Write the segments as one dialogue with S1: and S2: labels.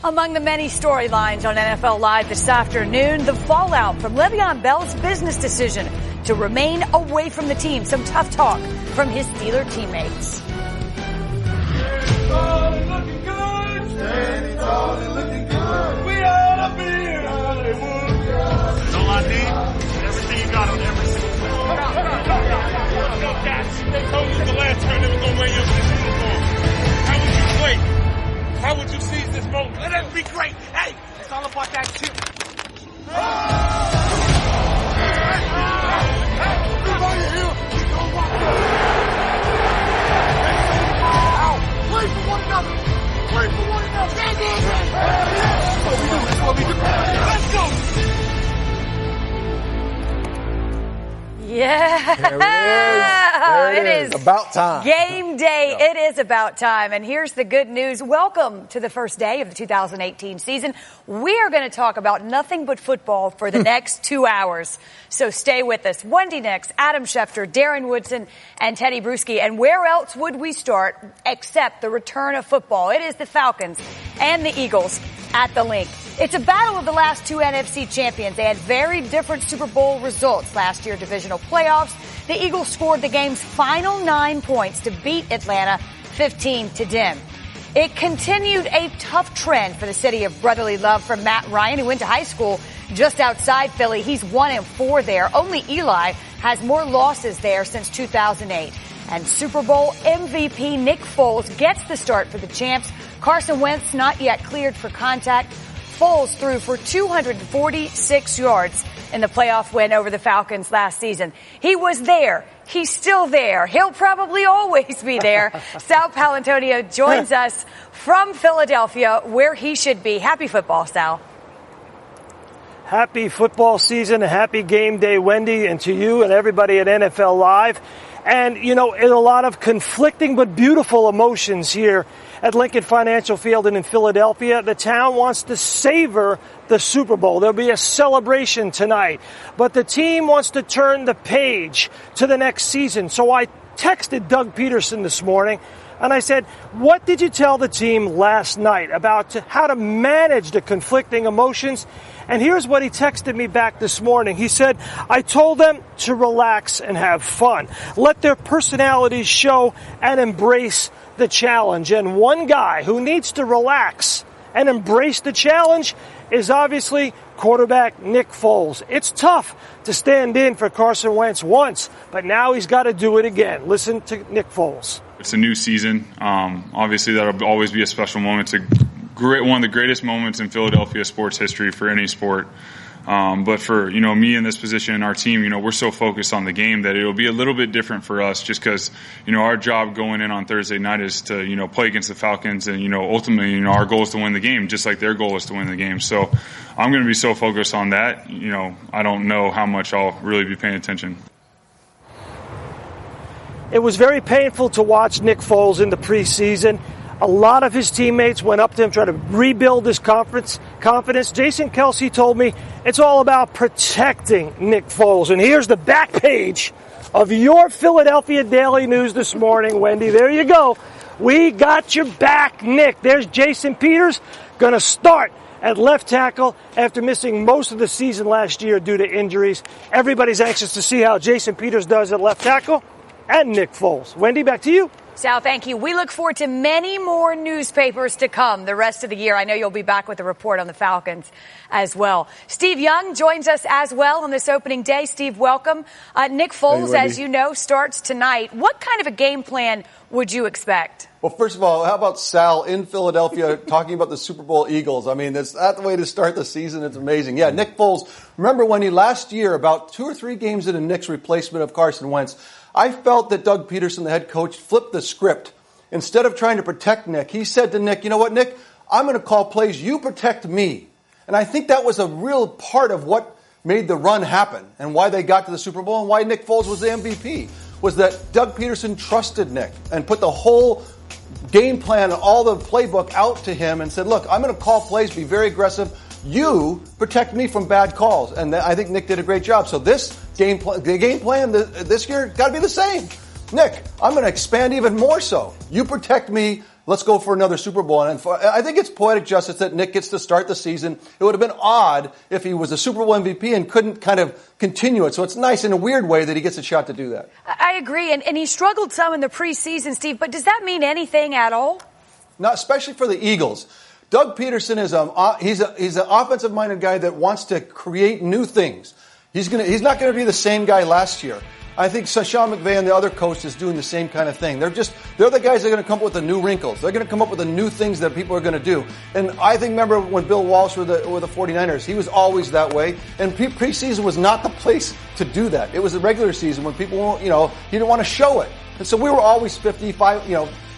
S1: Among the many storylines on NFL Live this afternoon, the fallout from Le'Veon Bell's business decision to remain away from the team. Some tough talk from his Steeler teammates.
S2: Looking good. Standing tall and looking good. We out up here in Hollywood. That's all I need. Everything you got on every single thing. No cats. They told you the last time they were going to wear your uniform. How would you play? How would you seize this moment? Let us be great. Hey, it's all about that chip. Everybody here, we go walk. Play for one another. Play for one another. That's what we do. Let's go.
S1: Yeah,
S3: there it is. About time.
S1: Game day. Yeah. It is about time. And here's the good news. Welcome to the first day of the 2018 season. We are going to talk about nothing but football for the next 2 hours. So stay with us. Wendy Nix, Adam Schefter, Darren Woodson, and Teddy Bruschi. And where else would we start except the return of football? It is the Falcons and the Eagles at the Link. It's a battle of the last two NFC champions. They had very different Super Bowl results last year, divisional playoffs. The Eagles scored the game's final 9 points to beat Atlanta 15-10. It continued a tough trend for the city of brotherly love from Matt Ryan, who went to high school just outside Philly. He's 1-4 there. Only Eli has more losses there since 2008. And Super Bowl MVP Nick Foles gets the start for the champs. Carson Wentz not yet cleared for contact. Foles threw for 246 yards in the playoff win over the Falcons last season. He was there. He's still there. He'll probably always be there. Sal Paolantonio joins us from Philadelphia, where he should be. Happy football, Sal.
S4: Happy football season, a happy game day, Wendy, and to you and everybody at NFL Live. And, you know, in a lot of conflicting but beautiful emotions here at Lincoln Financial Field and in Philadelphia. The town wants to savor the Super Bowl. There'll be a celebration tonight. But the team wants to turn the page to the next season. So I texted Doug Peterson this morning, and I said, what did you tell the team last night about how to manage the conflicting emotions? And here's what he texted me back this morning. He said, I told them to relax and have fun. Let their personalities show and embrace the challenge. And one guy who needs to relax and embrace the challenge is obviously quarterback Nick Foles. It's tough to stand in for Carson Wentz once, but now he's got to do it again. Listen to Nick Foles.
S5: It's a new season. Obviously, that'll always be a special moment. It's one of the greatest moments in Philadelphia sports history for any sport. But for, me in this position and our team, we're so focused on the game that it'll be a little bit different for us just because, our job going in on Thursday night is to, play against the Falcons and, ultimately, our goal is to win the game just like their goal is to win the game. So I'm going to be so focused on that. I don't know how much I'll really be paying attention.
S4: It was very painful to watch Nick Foles in the preseason. A lot of his teammates went up to him, trying to rebuild his confidence. Jason Kelce told me it's all about protecting Nick Foles. And here's the back page of your Philadelphia Daily News this morning, Wendy. There you go. We got your back, Nick. There's Jason Peters, going to start at left tackle after missing most of the season last year due to injuries. Everybody's anxious to see how Jason Peters does at left tackle and Nick Foles. Wendy, back to you.
S1: Sal, thank you. We look forward to many more newspapers to come the rest of the year. I know you'll be back with a report on the Falcons as well. Steve Young joins us as well on this opening day. Steve, welcome. Nick Foles, as you know, starts tonight. What kind of a game plan would you expect?
S3: Well, first of all, how about Sal in Philadelphia talking about the Super Bowl Eagles? I mean, that's the way to start the season. It's amazing. Yeah, Nick Foles, remember when he last year, about 2 or 3 games into Nick's replacement of Carson Wentz, I felt that Doug Peterson, the head coach, flipped the script. Instead of trying to protect Nick, he said to Nick, you know what, Nick, I'm going to call plays. You protect me. And I think that was a real part of what made the run happen and why they got to the Super Bowl and why Nick Foles was the MVP, was that Doug Peterson trusted Nick and put the whole game plan and all the playbook out to him and said, look, I'm going to call plays, be very aggressive. You protect me from bad calls. And I think Nick did a great job. So this the game plan this year got to be the same. Nick, I'm going to expand even more so. You protect me. let's go for another Super Bowl. And I think it's poetic justice that Nick gets to start the season. It would have been odd if he was a Super Bowl MVP and couldn't kind of continue it. So it's nice in a weird way that he gets a shot to do that.
S1: I agree. And he struggled some in the preseason, Steve. But does that mean anything at all?
S3: Not especially for the Eagles. Doug Peterson is he's an offensive-minded guy that wants to create new things. He's not going to be the same guy last year. I think Sean McVay and the other coach is doing the same kind of thing. They're the guys that are going to come up with the new wrinkles. They're going to come up with the new things that people are going to do. And I think, remember when Bill Walsh were the 49ers, he was always that way. And preseason was not the place to do that. It was the regular season when people, he didn't want to show it. And so we were always 55,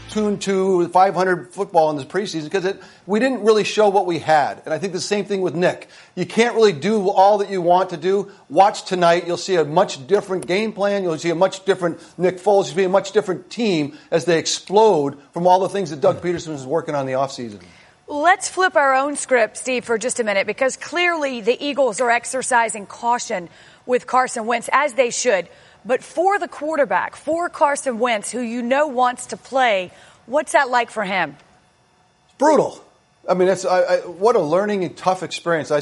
S3: 2-2, 500 football in this preseason because we didn't really show what we had. And I think the same thing with Nick. You can't really do all that you want to do. Watch tonight. You'll see a much different game plan. You'll see a much different Nick Foles. You'll see a much different team as they explode from all the things that Doug Peterson is working on in the offseason.
S1: Let's flip our own script, Steve, for just a minute, because clearly the Eagles are exercising caution with Carson Wentz, as they should. But for the quarterback, for Carson Wentz, who wants to play, what's that like for him?
S3: It's brutal. I mean, what a learning and tough experience. I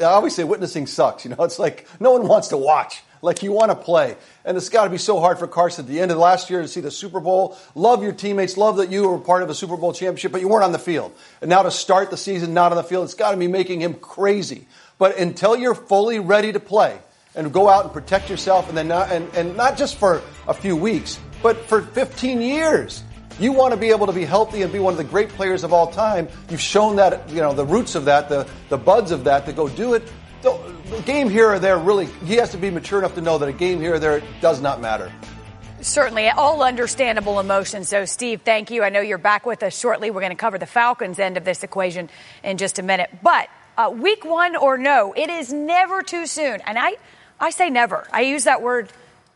S3: always say witnessing sucks. It's like no one wants to watch. Like you want to play. And it's got to be so hard for Carson at the end of last year to see the Super Bowl. Love your teammates. Love that you were part of a Super Bowl championship, but you weren't on the field. And now to start the season not on the field, it's got to be making him crazy. But until you're fully ready to play, and go out and protect yourself, and then not just for a few weeks, but for 15 years. You want to be able to be healthy and be one of the great players of all time. You've shown that, the roots of that, the buds of that to go do it. The game here or there, really, he has to be mature enough to know that a game here or there does not matter.
S1: Certainly, all understandable emotions. So, Steve, thank you. I know you're back with us shortly. We're going to cover the Falcons' end of this equation in just a minute. But week one or no, it is never too soon. And I say never. I use that word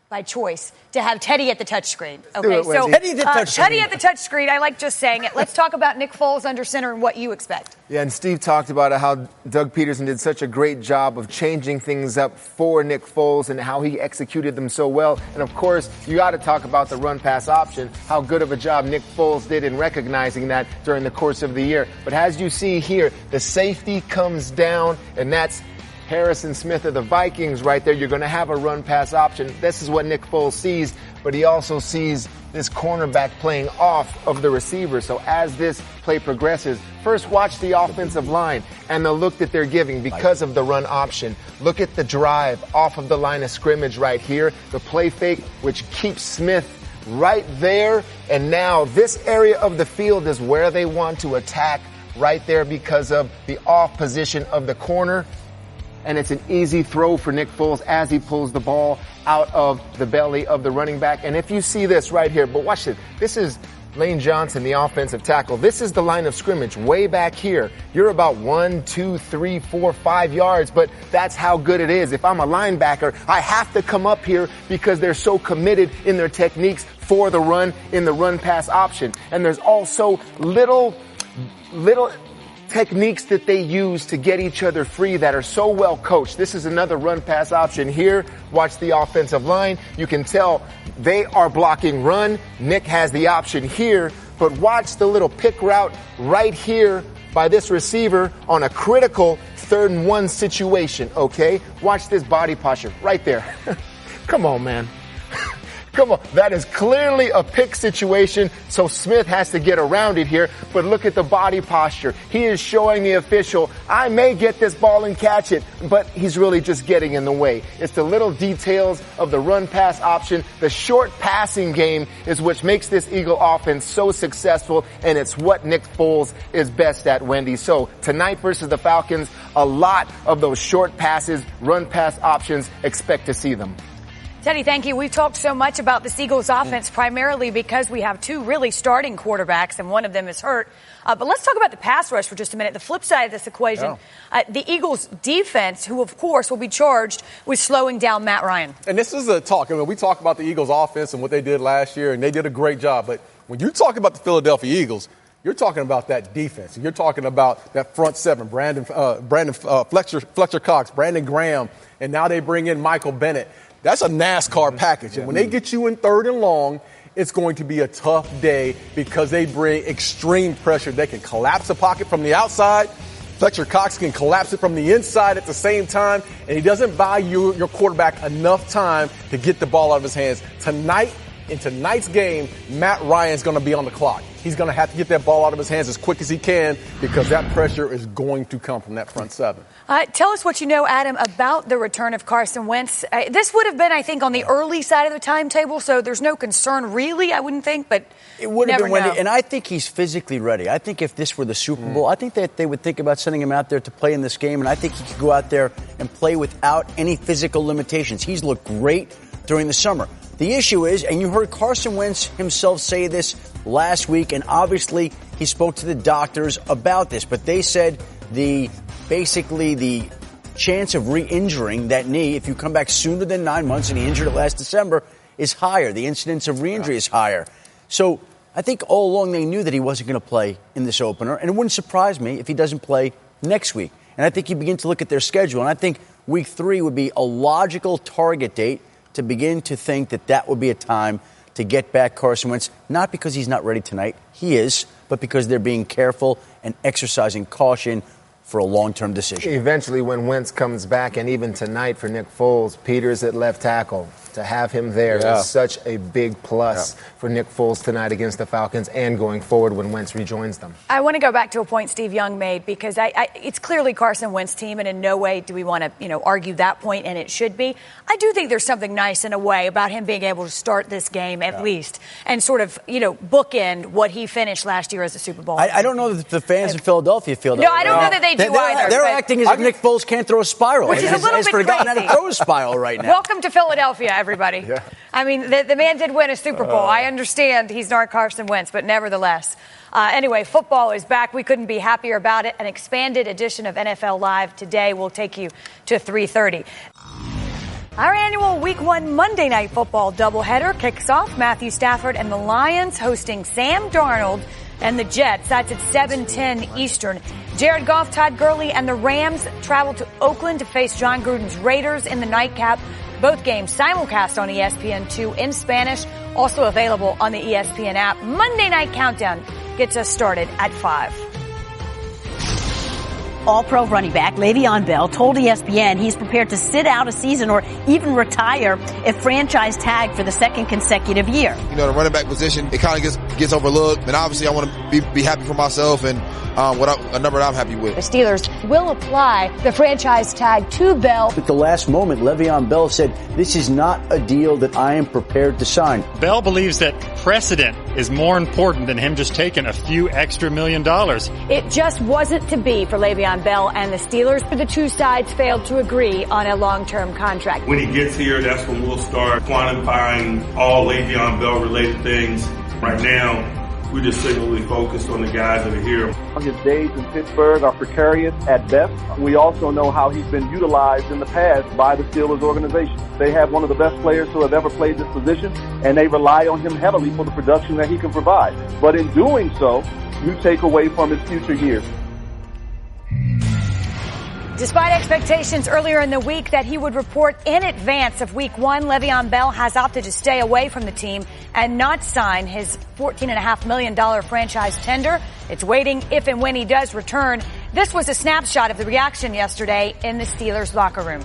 S1: by choice to have Teddy at the touchscreen. Okay, so
S6: Teddy at the touchscreen.
S1: Teddy at the touchscreen. I like just saying it. Let's talk about Nick Foles under center and what you expect.
S6: Yeah, and Steve talked about how Doug Peterson did such a great job of changing things up for Nick Foles and how he executed them so well. And of course, you got to talk about the run-pass option, how good of a job Nick Foles did in recognizing that during the course of the year. But as you see here, the safety comes down, and that's Harrison Smith of the Vikings right there. You're going to have a run-pass option. This is what Nick Foles sees, but he also sees this cornerback playing off of the receiver. So as this play progresses, first watch the offensive line and the look that they're giving because of the run option. Look at the drive off of the line of scrimmage right here, the play fake, which keeps Smith right there. And now this area of the field is where they want to attack right there because of the off position of the corner. And it's an easy throw for Nick Foles as he pulls the ball out of the belly of the running back. And if you see this right here, but watch this. This is Lane Johnson, the offensive tackle. This is the line of scrimmage way back here. You're about 1, 2, 3, 4, 5 yards, but that's how good it is. If I'm a linebacker, I have to come up here because they're so committed in their techniques for the run in the run-pass option. And there's also little techniques that they use to get each other free that are so well coached. This is another run-pass option here. Watch the offensive line. You can tell they are blocking run. Nick has the option here, but watch the little pick route right here by this receiver on a critical 3rd and 1 situation, okay? Watch this body posture right there. Come on, man. Come on, that is clearly a pick situation, so Smith has to get around it here, but look at the body posture. He is showing the official, I may get this ball and catch it, but he's really just getting in the way. It's the little details of the run-pass option. The short passing game is what makes this Eagle offense so successful, and it's what Nick Foles is best at, Wendy. So tonight versus the Falcons, a lot of those short passes, run-pass options, expect to see them.
S1: Teddy, thank you. We've talked so much about the Eagles offense primarily because we have two really starting quarterbacks and one of them is hurt. But let's talk about the pass rush for just a minute. The flip side of this equation, the Eagles defense, who of course will be charged with slowing down Matt Ryan.
S7: And this is a talk. I mean, we talk about the Eagles offense and what they did last year, and they did a great job. But when you talk about the Philadelphia Eagles, you're talking about that defense. You're talking about that front seven, Fletcher Cox, Brandon Graham, and now they bring in Michael Bennett. That's a NASCAR package. And when they get you in 3rd and long it's going to be a tough day because they bring extreme pressure. They can collapse a pocket from the outside. Fletcher Cox can collapse it from the inside at the same time, and he doesn't buy your quarterback enough time to get the ball out of his hands. In tonight's game, Matt Ryan's going to be on the clock. He's going to have to get that ball out of his hands as quick as he can because that pressure is going to come from that front seven.
S1: Tell us what you know, Adam, about the return of Carson Wentz. This would have been, I think, on the early side of the timetable, so there's no concern really, I wouldn't think, but
S8: it would have been
S1: Wendy,
S8: and I think he's physically ready. I think if this were the Super Bowl, I think that they would think about sending him out there to play in this game, and I think he could go out there and play without any physical limitations. He's looked great during the summer. The issue is, and you heard Carson Wentz himself say this last week, and obviously he spoke to the doctors about this, but they said the chance of re-injuring that knee, if you come back sooner than 9 months, and he injured it last December, is higher. The incidence of re-injury is higher. So I think all along they knew that he wasn't going to play in this opener, and it wouldn't surprise me if he doesn't play next week. And I think you begin to look at their schedule, and I think week 3 would be a logical target date to begin to think that that would be a time to get back Carson Wentz, not because he's not ready tonight. He is, but because they're being careful and exercising caution for a long-term decision.
S6: Eventually, when Wentz comes back, and even tonight for Nick Foles, Peters at left tackle, to have him there is such a big plus for Nick Foles tonight against the Falcons and going forward when Wentz rejoins them.
S1: I want to go back to a point Steve Young made because it's clearly Carson Wentz's team, and in no way do we want to argue that point, and it should be. I do think there's something nice in a way about him being able to start this game at least and sort of bookend what he finished last year as a Super Bowl.
S8: I don't know that the fans in Philadelphia feel that.
S1: No, I don't know that they do either.
S8: They're acting as if Nick Foles can't throw a spiral.
S1: Which is a little bit crazy.
S8: How to throw a spiral right now.
S1: Welcome to Philadelphia, everybody. Yeah. I mean, the man did win a Super Bowl. I understand he's not Carson Wentz, but nevertheless. Anyway, football is back. We couldn't be happier about it. An expanded edition of NFL Live today will take you to 3:30. Our annual Week 1 Monday Night Football doubleheader kicks off. Matthew Stafford and the Lions hosting Sam Darnold and the Jets. That's at 7:10 Eastern. Jared Goff, Todd Gurley, and the Rams travel to Oakland to face John Gruden's Raiders in the nightcap. Both games simulcast on ESPN2 in Spanish, also available on the ESPN app. Monday Night Countdown gets us started at 5.
S9: All-Pro running back Le'Veon Bell told ESPN he's prepared to sit out a season or even retire if franchise tagged for the second consecutive year.
S10: The running back position, it kind of gets overlooked, and obviously I want to be happy for myself and a number that I'm happy with.
S1: The Steelers will apply the franchise tag to Bell.
S8: At the last moment, Le'Veon Bell said, "This is not a deal that I am prepared to sign."
S11: Bell believes that precedent is more important than him just taking a few extra $1 million.
S1: It just wasn't to be for Le'Veon Bell and the Steelers, but the two sides failed to agree on a long-term contract.
S2: When he gets here, that's when we'll start quantifying all Le'Veon Bell-related things. Right now, we just singularly focused on the guys that are here.
S12: His days in Pittsburgh are precarious at best. We also know how he's been utilized in the past by the Steelers organization. They have one of the best players who have ever played this position, and they rely on him heavily for the production that he can provide. But in doing so, you take away from his future years.
S1: Despite expectations earlier in the week that he would report in advance of Week 1, Le'Veon Bell has opted to stay away from the team and not sign his $14.5 million franchise tender. It's waiting if and when he does return. This was a snapshot of the reaction yesterday in the Steelers locker room.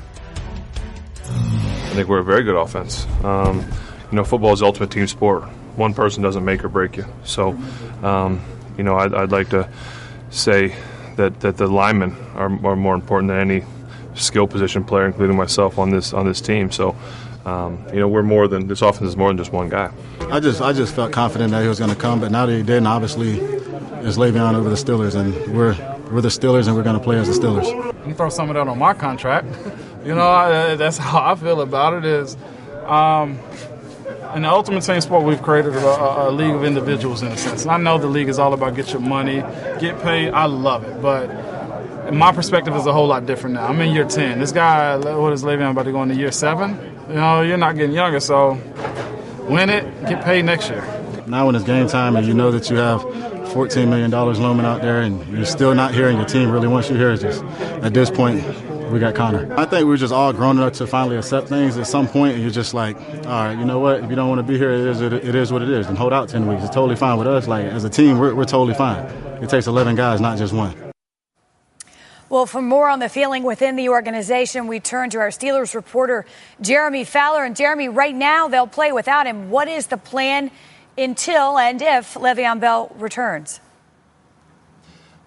S13: I think we're a very good offense. Football is the ultimate team sport. One person doesn't make or break you. So, I'd like to say that the linemen are more important than any skill position player, including myself on this team. So, we're more than this offense is more than just one guy.
S14: I just felt confident that he was going to come, but now that he didn't, obviously, it's Le'Veon over the Steelers, and we're the Steelers, and we're going to play as the Steelers.
S15: You throw some of that on my contract. That's how I feel about it. Is in the ultimate team sport, we've created a league of individuals in a sense. And I know the league is all about get your money, get paid. I love it, but my perspective is a whole lot different now. I'm in year 10. This guy, what is Le'Veon about to go into year 7? You're not getting younger, so win it, get paid next year.
S14: Now when it's game time and you know that you have $14 million looming out there and you're still not here and your team really wants you here, it's just at this point, we got Connor. I think we're just all grown up to finally accept things at some point, and you're just like, all right, you know what? If you don't want to be here, it is what it is, and hold out 10 weeks. It's totally fine with us. Like, as a team, we're totally fine. It takes 11 guys, not just one.
S1: Well, for more on the feeling within the organization, we turn to our Steelers reporter, Jeremy Fowler. And Jeremy, right now they'll play without him. What is the plan until and if Le'Veon Bell returns?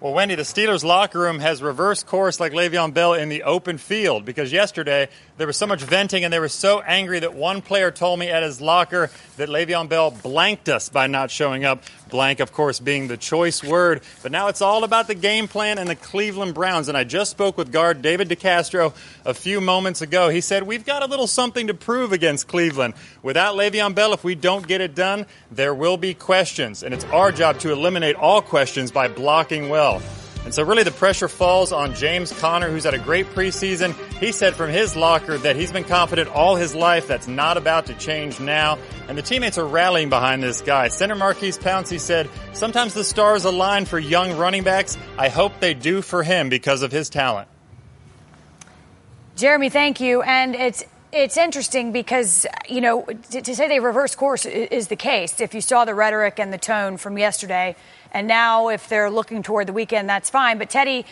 S11: Well, Wendy, the Steelers locker room has reversed course like Le'Veon Bell in the open field because yesterday there was so much venting and they were so angry that one player told me at his locker that Le'Veon Bell blanked us by not showing up. Blank, of course, being the choice word. But now it's all about the game plan and the Cleveland Browns. And I just spoke with guard David DeCastro a few moments ago. He said, we've got a little something to prove against Cleveland. Without Le'Veon Bell, if we don't get it done, there will be questions. And it's our job to eliminate all questions by blocking well. And so really the pressure falls on James Conner, who's had a great preseason. He said from his locker that he's been confident all his life. That's not about to change now. And the teammates are rallying behind this guy. Center Marquise Pouncey said, sometimes the stars align for young running backs. I hope they do for him because of his talent.
S1: Jeremy, thank you. And it's interesting because, you know, to say they reverse course is the case. If you saw the rhetoric and the tone from yesterday, and now if they're looking toward the weekend, that's fine. But Teddy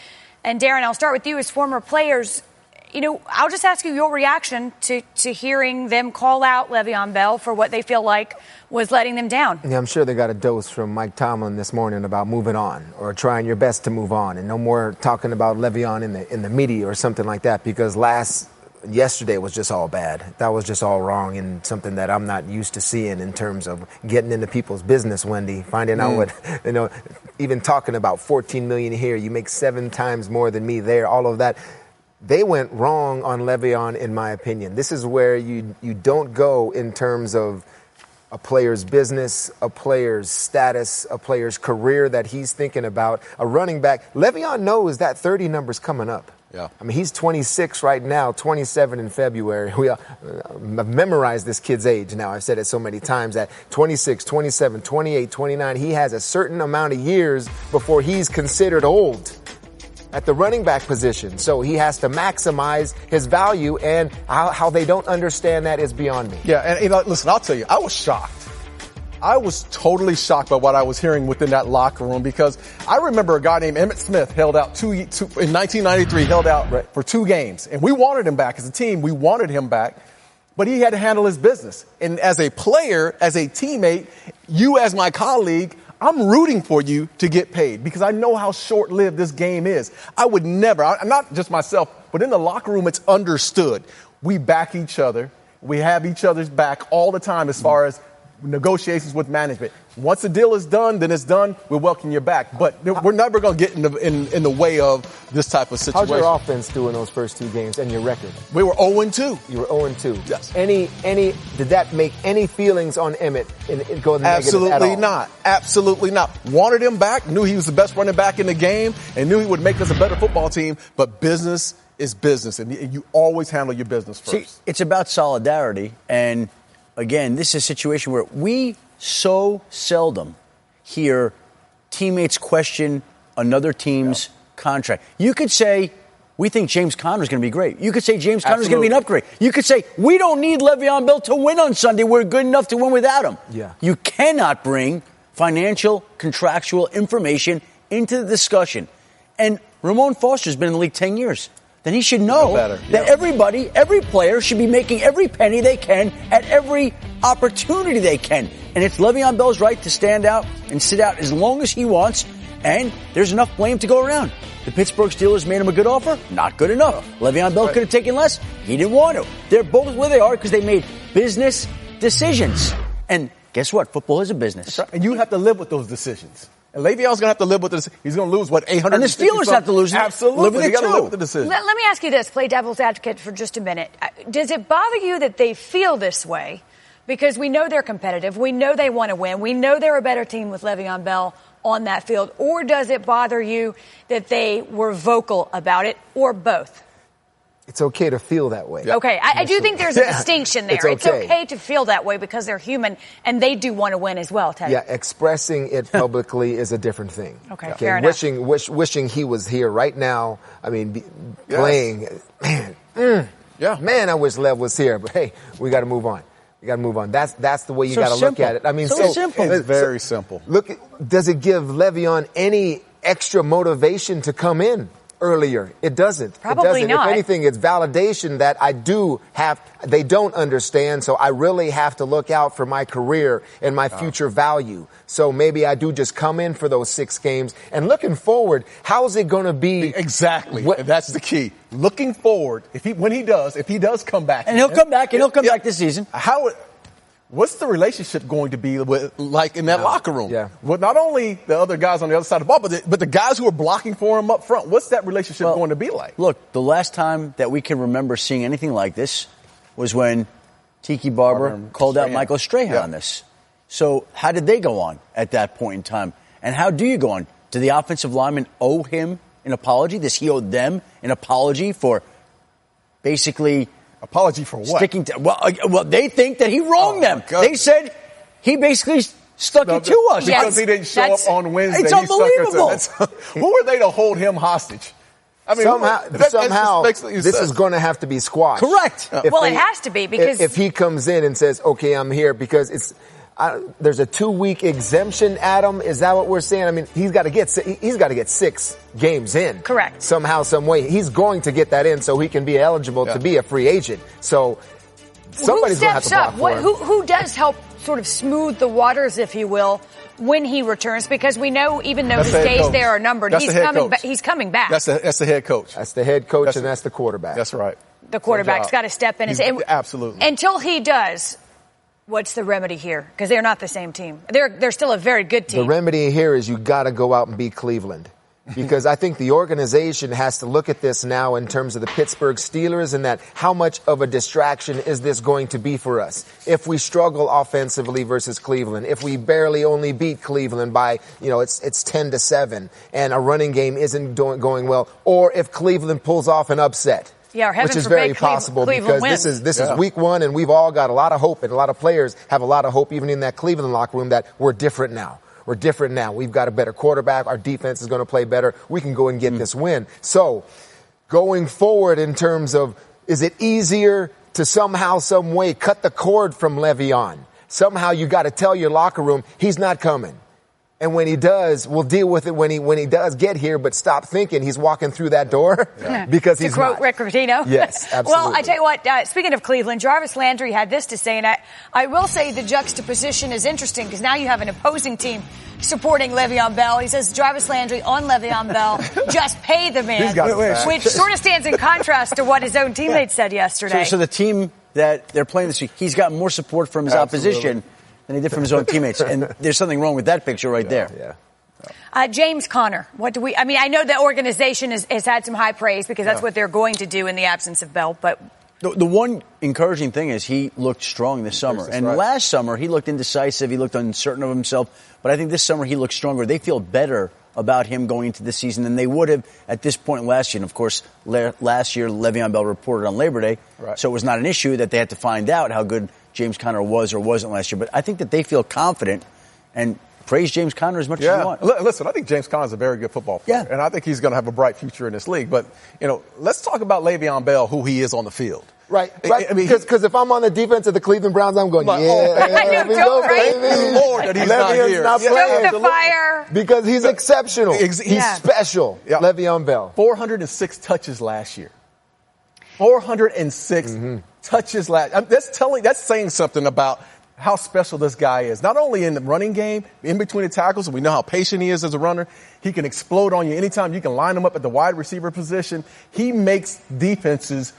S1: and Darren, I'll start with you as former players. You know, I'll just ask you your reaction to hearing them call out Le'Veon Bell for what they feel like was letting them down.
S6: Yeah, I'm sure they got a dose from Mike Tomlin this morning about moving on or trying your best to move on and no more talking about Le'Veon in the media or something like that because yesterday was just all bad. That was just all wrong and something that I'm not used to seeing in terms of getting into people's business, Wendy, finding out what, you know, even talking about $14 million here, you make 7 times more than me there, all of that. They went wrong on Le'Veon, in my opinion. This is where you don't go in terms of a player's business, a player's status, a player's career that he's thinking about. A running back, Le'Veon knows that 30 number's coming up.
S7: Yeah.
S6: I mean, he's 26 right now, 27 in February. I've memorized this kid's age now. I've said it so many times that 26, 27, 28, 29, he has a certain amount of years before he's considered old at the running back position. So he has to maximize his value, and how they don't understand that is beyond me.
S7: Yeah, and you know, listen, I'll tell you, I was shocked. I was totally shocked by what I was hearing within that locker room because I remember a guy named Emmitt Smith held out in 1993, held out for 2 games. And we wanted him back as a team. We wanted him back. But he had to handle his business. And as a player, as a teammate, you as my colleague, I'm rooting for you to get paid because I know how short-lived this game is. I would never, not just myself, but in the locker room, it's understood. We back each other. We have each other's back all the time as far as negotiations with management. Once the deal is done, then it's done. We'll welcome you back. But we're never going to get in the way of this type of situation.
S6: How'd your offense do in those first 2 games and your record?
S7: We were 0-2.
S6: You were 0-2.
S7: Yes.
S6: Did that make any feelings on Emmitt go negative
S7: Absolutely
S6: at all?
S7: not. Absolutely not. Wanted him back, knew he was the best running back in the game, and knew he would make us a better football team. But business is business, and you always handle your business first.
S8: See, it's about solidarity, and again, this is a situation where we so seldom hear teammates question another team's contract. You could say, we think James Conner is going to be great. You could say James Conner is going to be an upgrade. You could say, we don't need Le'Veon Bell to win on Sunday. We're good enough to win without him.
S6: Yeah.
S8: You cannot bring financial, contractual information into the discussion. And Ramon Foster's been in the league 10 years. Then he should know that every player should be making every penny they can at every opportunity they can. And it's Le'Veon Bell's right to stand out and sit out as long as he wants, and there's enough blame to go around. The Pittsburgh Steelers made him a good offer, not good enough. Le'Veon Bell could have taken less, he didn't want to. They're both where they are because they made business decisions. And guess what? Football is a business.
S7: Right. And you have to live with those decisions. And Le'Veon's going to have to live with this. He's going to lose, 800?
S8: And the Steelers have to lose.
S7: Absolutely. They got to live with the decision.
S1: Let me ask you this, play devil's advocate for just a minute. Does it bother you that they feel this way? Because we know they're competitive. We know they want to win. We know they're a better team with Le'Veon Bell on that field. Or does it bother you that they were vocal about it, or both?
S6: It's okay to feel that way.
S1: Okay, I do think there's a distinction there.
S6: It's okay
S1: to feel that way because they're human and they do want to win as well, Teddy.
S6: Yeah, expressing it publicly is a different thing.
S1: Okay, fair enough.
S6: Wishing he was here right now. I mean, playing, man, I wish Lev was here. But hey, we got to move on. That's the way you got to look at it. I mean,
S8: so simple.
S7: It's very simple.
S6: Look, does it give Le'Veon any extra motivation to come in earlier? It doesn't.
S1: Probably not.
S6: If anything, it's validation that they don't understand, so I really have to look out for my career and my future value. So maybe I do just come in for those 6 games. And looking forward, how is it going to be?
S7: Exactly. That's the key. Looking forward, if he does come back.
S8: And he'll come back, and he'll come back this season.
S7: What's the relationship going to be like in that locker room?
S6: Yeah.
S7: With not only the other guys on the other side of the ball, but the guys who are blocking for him up front. What's that relationship going to be like?
S8: Look, the last time that we can remember seeing anything like this was when Tiki Barber called out Michael Strahan on this. So how did they go on at that point in time? And how do you go on? Do the offensive linemen owe him an apology? Does he owe them an apology for basically...
S7: Apology for what?
S8: Sticking to, well, they think that he wronged them. They said he basically stuck it to us.
S7: Because he didn't show up on Wednesday.
S8: It's unbelievable.
S7: Who were they to hold him hostage? I mean,
S6: somehow this is going to have to be squashed.
S8: Correct.
S1: It has to be because...
S6: If he comes in and says, okay, I'm here because there's a 2-week exemption, Adam. Is that what we're saying? I mean, he's got to get 6 games in.
S1: Correct.
S6: Somehow, some way. He's going to get that in so he can be eligible to be a free agent. So somebody's going to have to block for him.
S1: Who does help sort of smooth the waters, if you will, when he returns? Because we know even though his days there are numbered, he's coming back.
S7: That's the head coach.
S6: That's the head coach, and that's the quarterback.
S7: That's right.
S1: The quarterback's got to step in and say,
S7: absolutely.
S1: Until he does. What's the remedy here? Because they're not the same team. They're still a very good team.
S6: The remedy here is you got to go out and beat Cleveland. Because I think the organization has to look at this now in terms of the Pittsburgh Steelers and that how much of a distraction is this going to be for us? If we struggle offensively versus Cleveland, if we barely only beat Cleveland by, it's 10-7 and a running game isn't going well, or if Cleveland pulls off an upset.
S1: Yeah,
S6: which is very possible because this is week 1 and we've all got a lot of hope and a lot of players have a lot of hope even in that Cleveland locker room that we're different now. We're different now. We've got a better quarterback. Our defense is going to play better. We can go and get this win. So going forward in terms of is it easier to somehow, some way cut the cord from Le'Veon? Somehow you got to tell your locker room he's not coming. And when he does, we'll deal with it when he does get here, but stop thinking he's walking through that door because he's not.
S1: To quote Rick Pitino.
S6: Yes, absolutely.
S1: Well, I tell you what, speaking of Cleveland, Jarvis Landry had this to say, and I will say the juxtaposition is interesting because now you have an opposing team supporting Le'Veon Bell. He says Jarvis Landry on Le'Veon Bell, just pay the man, which sort of stands in contrast to what his own teammates said yesterday.
S8: So the team that they're playing this week, he's got more support from his opposition than he did from his own teammates. And there's something wrong with that picture right there.
S6: Yeah.
S1: James Conner, I know the organization has had some high praise because that's what they're going to do in the absence of Bell, but
S8: the one encouraging thing is he looked strong this summer. And last summer, he looked indecisive. He looked uncertain of himself. But I think this summer he looked stronger. They feel better about him going into the season than they would have at this point last year. And, of course, last year Le'Veon Bell reported on Labor Day. Right. So it was not an issue that they had to find out how good James Conner was or wasn't last year. But I think that they feel confident and praise James Conner as much as you want.
S7: Listen, I think James Conner is a very good football player. And I think he's going to have a bright future in this league. But, let's talk about Le'Veon Bell, who he is on the field.
S6: Right. I mean, because if I'm on the defense of the Cleveland Browns, I'm going,
S7: Lord that he's not here.
S1: Stoke the fire.
S6: Because he's exceptional. He's special. Le'Veon Bell.
S7: 406 touches last year. 406 touches last. That's saying something about how special this guy is. Not only in the running game, in between the tackles, and we know how patient he is as a runner. He can explode on you anytime. You can line him up at the wide receiver position. He makes defenses.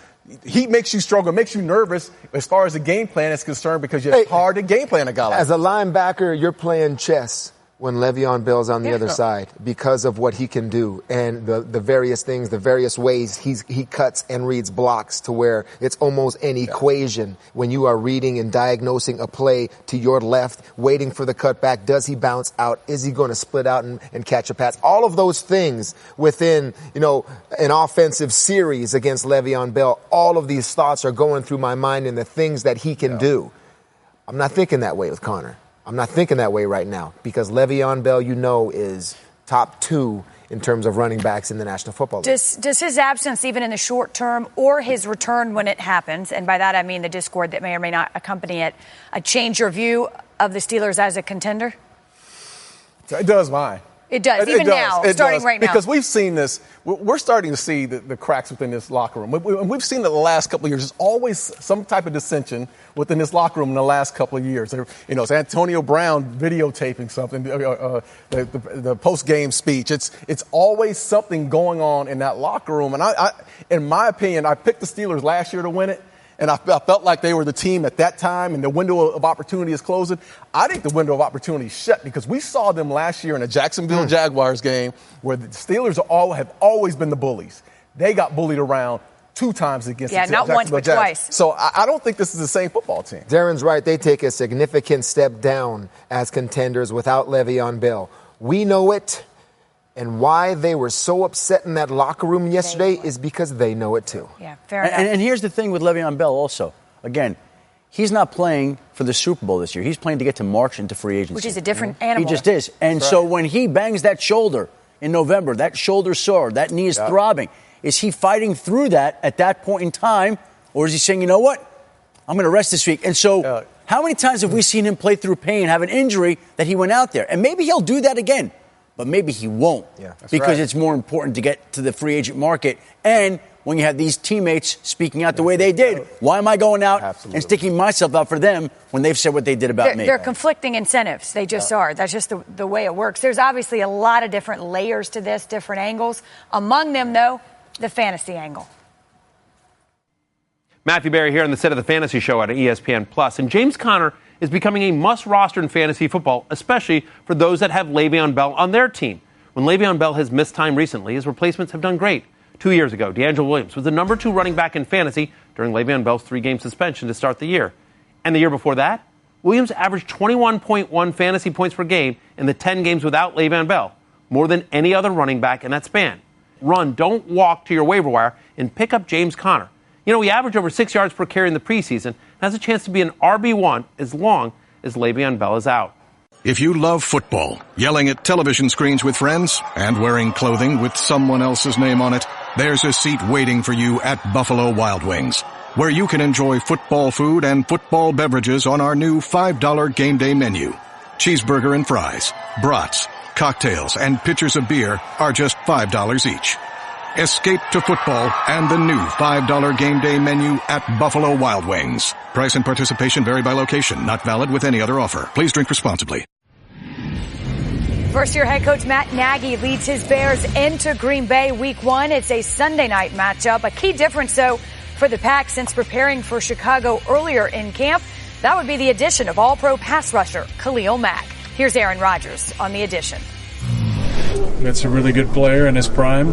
S7: He makes you struggle, makes you nervous as far as the game plan is concerned because it's hard to game plan a guy like
S6: As a linebacker, you're playing chess when Le'Veon Bell's on the other side because of what he can do and the various things, the various ways he cuts and reads blocks to where it's almost an equation when you are reading and diagnosing a play to your left, waiting for the cutback. Does he bounce out? Is he going to split out and catch a pass? All of those things within, an offensive series against Le'Veon Bell, all of these thoughts are going through my mind and the things that he can do. I'm not thinking that way with Connor. I'm not thinking that way right now because Le'Veon Bell, is top 2 in terms of running backs in the National Football League.
S1: Does his absence, even in the short term, or his return when it happens, and by that I mean the discord that may or may not accompany it, change your view of the Steelers as a contender?
S7: It does mine.
S1: It does, even now, starting right now.
S7: Because we've seen this. We're starting to see the cracks within this locker room. We've seen it the last couple of years. There's always some type of dissension within this locker room in the last couple of years. It's Antonio Brown videotaping something, the post-game speech. It's always something going on in that locker room. And I in my opinion, I picked the Steelers last year to win it. And I felt like they were the team at that time, and the window of opportunity is closing. I think the window of opportunity is shut because we saw them last year in a Jacksonville Jaguars game where the Steelers have always been the bullies. They got bullied around 2 times against the
S1: not once, but
S7: Jaguars.
S1: twice.
S7: So I don't think this is the same football team.
S6: Darren's right. They take a significant step down as contenders without Le'Veon Bell. We know it. And why they were so upset in that locker room yesterday is because they know it too.
S1: Yeah, fair enough.
S8: And here's the thing with Le'Veon Bell also. Again, he's not playing for the Super Bowl this year. He's playing to get to March into free agency.
S1: Which is a different animal.
S8: He just is. And so when he bangs that shoulder in November, that shoulder sore, that knee is throbbing, is he fighting through that at that point in time? Or is he saying, you know what, I'm going to rest this week? And so how many times have we seen him play through pain, have an injury that he went out there? And maybe he'll do that again. But maybe he won't because it's more important to get to the free agent market. And when you have these teammates speaking out the way they did, why am I going out and sticking myself out for them when they've said what they did about me?
S1: They're conflicting incentives. They just are. That's just the way it works. There's obviously a lot of different layers to this, different angles. Among them, though, the fantasy angle.
S16: Matthew Berry here on the set of the Fantasy Show at ESPN+. And James Conner is becoming a must-roster in fantasy football, especially for those that have Le'Veon Bell on their team. When Le'Veon Bell has missed time recently, his replacements have done great. 2 years ago, DeAngelo Williams was the number 2 running back in fantasy during Le'Veon Bell's 3-game suspension to start the year. And the year before that, Williams averaged 21.1 fantasy points per game in the 10 games without Le'Veon Bell, more than any other running back in that span. Run, don't walk to your waiver wire and pick up James Conner. He averaged over 6 yards per carry in the preseason and has a chance to be an RB1 as long as Le'Veon Bell is out.
S17: If you love football, yelling at television screens with friends, and wearing clothing with someone else's name on it, there's a seat waiting for you at Buffalo Wild Wings, where you can enjoy football food and football beverages on our new $5 game day menu. Cheeseburger and fries, brats, cocktails, and pitchers of beer are just $5 each. Escape to football and the new $5 game day menu at Buffalo Wild Wings. Price and participation vary by location. Not valid with any other offer. Please drink responsibly.
S1: First-year head coach Matt Nagy leads his Bears into Green Bay Week 1. It's a Sunday night matchup. A key difference, though, for the Pack since preparing for Chicago earlier in camp, that would be the addition of all-pro pass rusher Khalil Mack. Here's Aaron Rodgers on the addition.
S18: That's a really good player in his prime.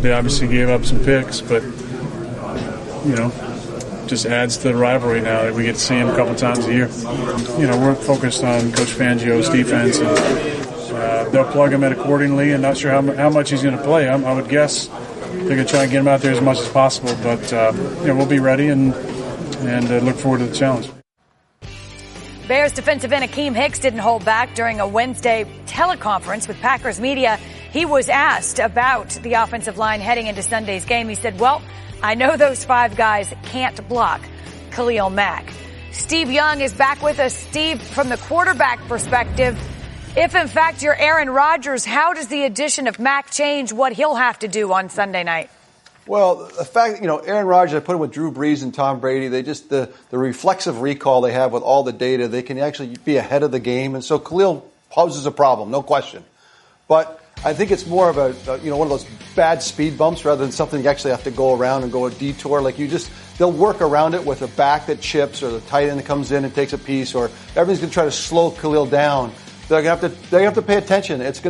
S18: They obviously gave up some picks, but, just adds to the rivalry now that we get to see him a couple times a year. We're focused on Coach Fangio's defense, and they'll plug him in accordingly, and not sure how much he's going to play. I would guess they're going to try and get him out there as much as possible, but we'll be ready and look forward to the challenge.
S1: Bears defensive end Akeem Hicks didn't hold back during a Wednesday teleconference with Packers media. He was asked about the offensive line heading into Sunday's game. He said, well, I know those 5 guys can't block Khalil Mack. Steve Young is back with us. Steve, from the quarterback perspective, if in fact you're Aaron Rodgers, how does the addition of Mack change what he'll have to do on Sunday night?
S3: Well, the fact, Aaron Rodgers, I put him with Drew Brees and Tom Brady. They just, the reflexive recall they have with all the data, they can actually be ahead of the game. And so Khalil poses a problem, no question. But I think it's more of one of those bad speed bumps rather than something you actually have to go around and go a detour. They'll work around it with a back that chips or the tight end that comes in and takes a piece, or everything's going to try to slow Khalil down. they have to pay attention. It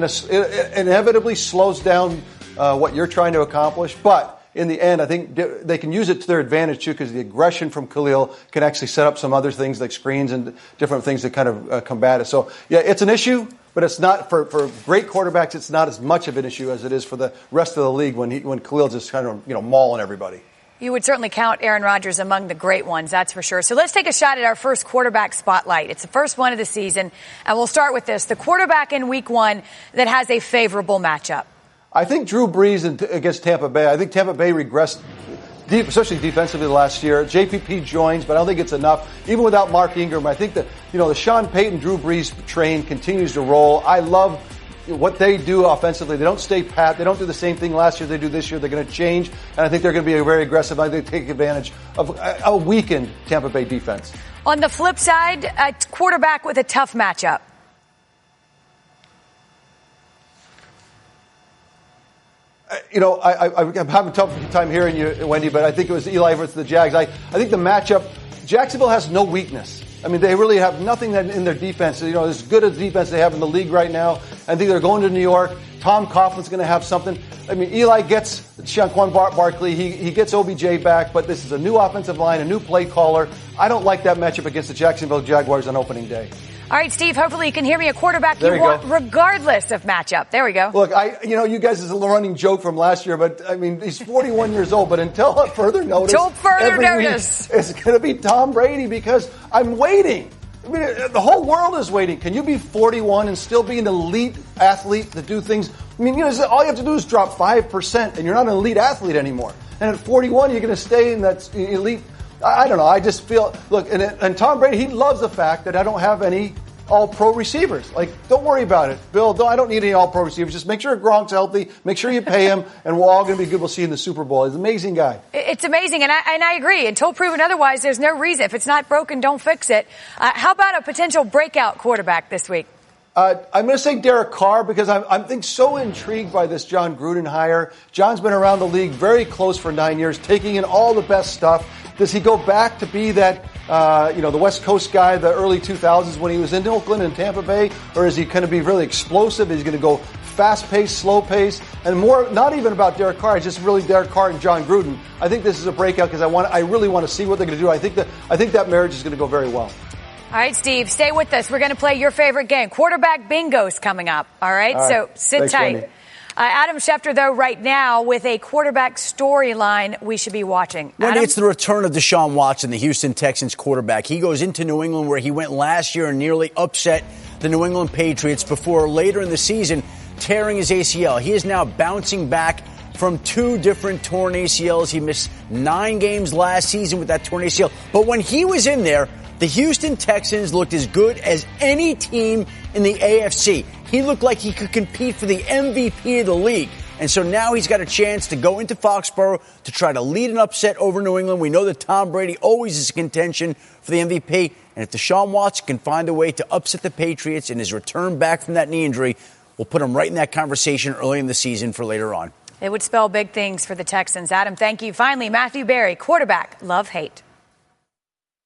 S3: inevitably slows down what you're trying to accomplish, but in the end, I think they can use it to their advantage, too, because the aggression from Khalil can actually set up some other things like screens and different things that kind of combat it. So, yeah, it's an issue, but it's not for great quarterbacks. It's not as much of an issue as it is for the rest of the league when Khalil's just kind of mauling everybody.
S1: You would certainly count Aaron Rodgers among the great ones, that's for sure. So let's take a shot at our first quarterback spotlight. It's the first one of the season, and we'll start with this. The quarterback in Week 1 that has a favorable matchup.
S3: I think Drew Brees against Tampa Bay. I think Tampa Bay regressed, especially defensively last year. JPP joins, but I don't think it's enough. Even without Mark Ingram, I think that the Sean Payton, Drew Brees train continues to roll. I love what they do offensively. They don't stay pat. They don't do the same thing last year they do this year. They're going to change, and I think they're going to be very aggressive. I think they take advantage of a weakened Tampa Bay defense.
S1: On the flip side, a quarterback with a tough matchup.
S3: I'm having a tough time hearing you, Wendy, but I think it was Eli versus the Jags. I think the matchup, Jacksonville has no weakness. I mean, they really have nothing in their defense. As good as defense they have in the league right now. I think they're going to New York. Tom Coughlin's going to have something. I mean, Eli gets Saquon Barkley. He gets OBJ back, but this is a new offensive line, a new play caller. I don't like that matchup against the Jacksonville Jaguars on opening day.
S1: All right, Steve, hopefully you can hear me. A quarterback you want regardless of matchup. There we go.
S3: Look, you guys is a running joke from last year, but, I mean, he's 41 years old, but until further notice, it's going to be Tom Brady because I'm waiting. I mean, the whole world is waiting. Can you be 41 and still be an elite athlete to do things? I mean, all you have to do is drop 5%, and you're not an elite athlete anymore. And at 41, you're going to stay in that elite. I don't know. I just feel, look, and Tom Brady, he loves the fact that I don't have any all-pro receivers. Like, don't worry about it. Bill, I don't need any all-pro receivers. Just make sure Gronk's healthy. Make sure you pay him, and we're all going to be good. We'll see you in the Super Bowl. He's an amazing guy.
S1: It's amazing, and I agree. Until proven otherwise, there's no reason. If it's not broken, don't fix it. How about a potential breakout quarterback this week?
S3: I'm going to say Derek Carr because I'm so intrigued by this John Gruden hire. John's been around the league very close for 9 years, taking in all the best stuff. Does he go back to be that, the West Coast guy, the early 2000s when he was in Oakland and Tampa Bay? Or is he going to be really explosive? Is he going to go fast-paced, slow-paced? And more, not even about Derek Carr, it's just really Derek Carr and John Gruden. I think this is a breakout because I really want to see what they're going to do. I think that marriage is going to go very well.
S1: All right, Steve, stay with us. We're going to play your favorite game. Quarterback bingo's coming up. All right, so sit tight. Adam Schefter, though, right now with a quarterback storyline we should be watching.
S8: Wendy, it's the return of Deshaun Watson, the Houston Texans quarterback. He goes into New England where he went last year and nearly upset the New England Patriots before later in the season tearing his ACL. He is now bouncing back from 2 different torn ACLs. He missed 9 games last season with that torn ACL. But when he was in there, the Houston Texans looked as good as any team in the AFC. He looked like he could compete for the MVP of the league. And so now he's got a chance to go into Foxborough to try to lead an upset over New England. We know that Tom Brady always is a contention for the MVP. And if Deshaun Watson can find a way to upset the Patriots in his return back from that knee injury, we'll put him right in that conversation early in the season for later on.
S1: It would spell big things for the Texans. Adam, thank you. Finally, Matthew Berry, quarterback, love, hate.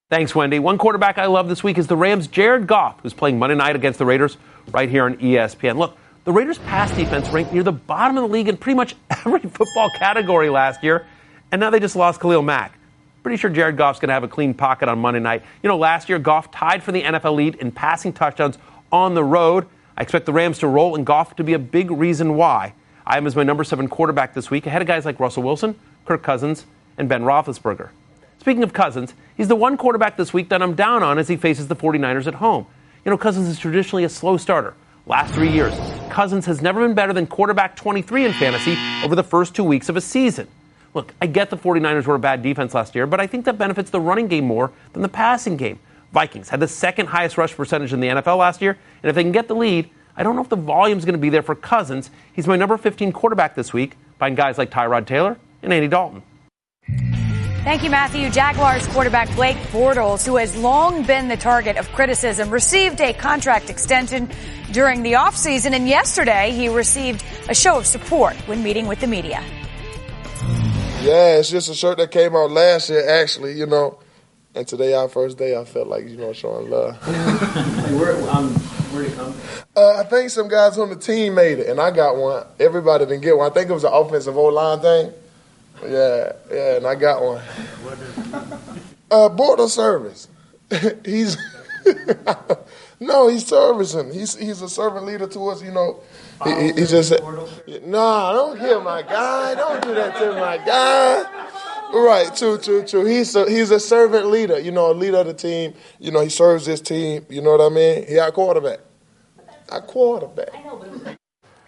S16: Thanks, Wendy. One quarterback I love this week is the Rams' Jared Goff, who's playing Monday night against the Raiders right here on ESPN. Look, the Raiders' pass defense ranked near the bottom of the league in pretty much every football category last year, and now they just lost Khalil Mack. Pretty sure Jared Goff's going to have a clean pocket on Monday night. Last year, Goff tied for the NFL lead in passing touchdowns on the road. I expect the Rams to roll and Goff to be a big reason why. I have him as my number 7 quarterback this week, ahead of guys like Russell Wilson, Kirk Cousins, and Ben Roethlisberger. Speaking of Cousins, he's the one quarterback this week that I'm down on as he faces the 49ers at home. Cousins is traditionally a slow starter. Last 3 years, Cousins has never been better than quarterback 23 in fantasy over the first 2 weeks of a season. Look, I get the 49ers were a bad defense last year, but I think that benefits the running game more than the passing game. Vikings had the second highest rush percentage in the NFL last year, and if they can get the lead, I don't know if the volume's going to be there for Cousins. He's my number 15 quarterback this week, behind guys like Tyrod Taylor and Andy Dalton.
S1: Thank you, Matthew. Jaguars quarterback Blake Bortles, who has long been the target of criticism, received a contract extension during the offseason, and yesterday he received a show of support when meeting with the media.
S19: Yeah, it's just a shirt that came out last year, actually, and today, our first day, I felt like, showing love.
S16: Where'd it come?
S19: I think some guys on the team made it, and I got one. Everybody didn't get one. I think it was an offensive O-line thing. Yeah, and I got one. Border service. He's he's servicing. He's a servant leader to us. You know, he just said, "No, don't kill my guy. Don't do that to my guy." Right, true. He's a servant leader. You know, a leader of the team. You know, he serves his team. You know what I mean? He our quarterback.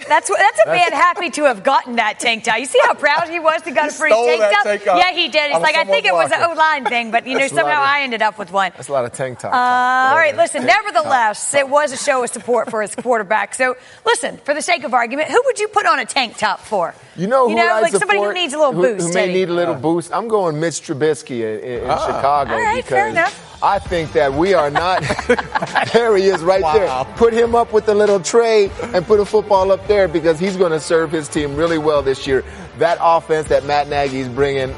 S1: That's a man happy to have gotten that tank top. You see how proud he was to got a free tank top? Yeah, he did. He's like, I think it was an O-line thing, but somehow I ended up with one.
S6: That's a lot of tank tops.
S1: All right, listen, nevertheless, it was a show of support for his quarterback. So, listen, for the sake of argument, who would you put on a tank top for?
S6: You know who I
S1: like
S6: support,
S1: somebody who needs a little boost.
S6: Who may need a little boost? I'm going Mitch Trubisky in Chicago.
S1: All right, fair enough.
S6: I think that we are not. There he is right there. Put him up with a little tray and put a football up there because he's going to serve his team really well this year. That offense that Matt Nagy's bringing,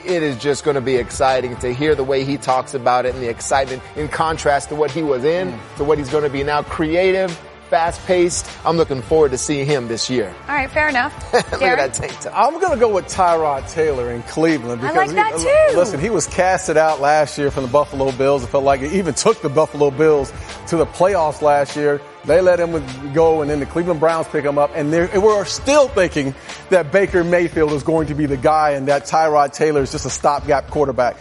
S6: it is just going to be exciting to hear the way he talks about it and the excitement in contrast to what he was in, to what he's going to be now. Creative, fast-paced. I'm looking forward to seeing him this year.
S1: All right, fair enough.
S6: Look at that tank top.
S7: I'm going to go with Tyrod Taylor in Cleveland.
S1: Because I like that too.
S7: Listen, he was casted out last year from the Buffalo Bills. It felt like it even took the Buffalo Bills to the playoffs last year. They let him go, and then the Cleveland Browns pick him up. And we're still thinking that Baker Mayfield is going to be the guy and that Tyrod Taylor is just a stopgap quarterback.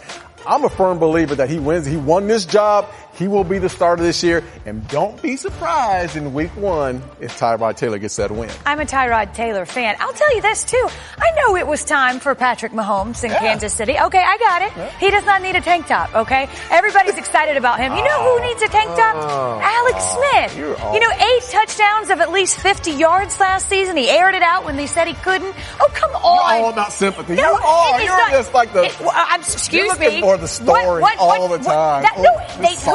S7: I'm a firm believer that he wins. He won this job. He will be the starter this year. And don't be surprised in week 1 if Tyrod Taylor gets that win.
S1: I'm a Tyrod Taylor fan. I'll tell you this, too. I know it was time for Patrick Mahomes in Kansas City. Okay, I got it. He does not need a tank top, okay? Everybody's excited about him. You know who needs a tank top? Alex Smith. 8 touchdowns of at least 50 yards last season. He aired it out when they said he couldn't. Oh, come on.
S7: You're all about sympathy.
S1: No,
S7: You're just like the...
S1: excuse me.
S7: You're looking for the story all the time.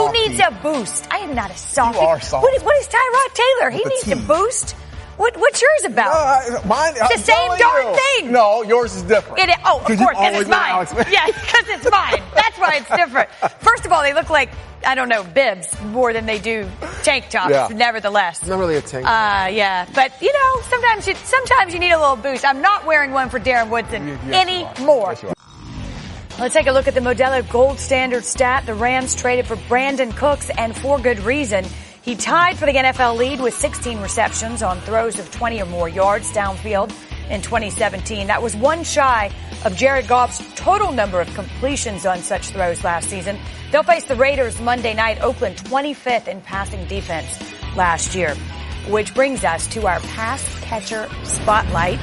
S1: Who needs a boost? I am not a softie.
S7: You are soft.
S1: What is Tyrod Taylor? He needs a boost. What's yours about?
S7: Mine.
S1: The same darn thing.
S7: No, yours is different.
S1: Of course, because it's mine. Yeah, because it's mine. That's why it's different. First of all, they look like, I don't know, bibs more than they do tank tops, nevertheless.
S6: Not really a tank top.
S1: Yeah. But, sometimes you need a little boost. I'm not wearing one for Darren Woodson anymore. Let's take a look at the Modelo Gold Standard stat. The Rams traded for Brandon Cooks, and for good reason. He tied for the NFL lead with 16 receptions on throws of 20 or more yards downfield in 2017. That was one shy of Jared Goff's total number of completions on such throws last season. They'll face the Raiders Monday night. Oakland 25th in passing defense last year. Which brings us to our pass catcher spotlight.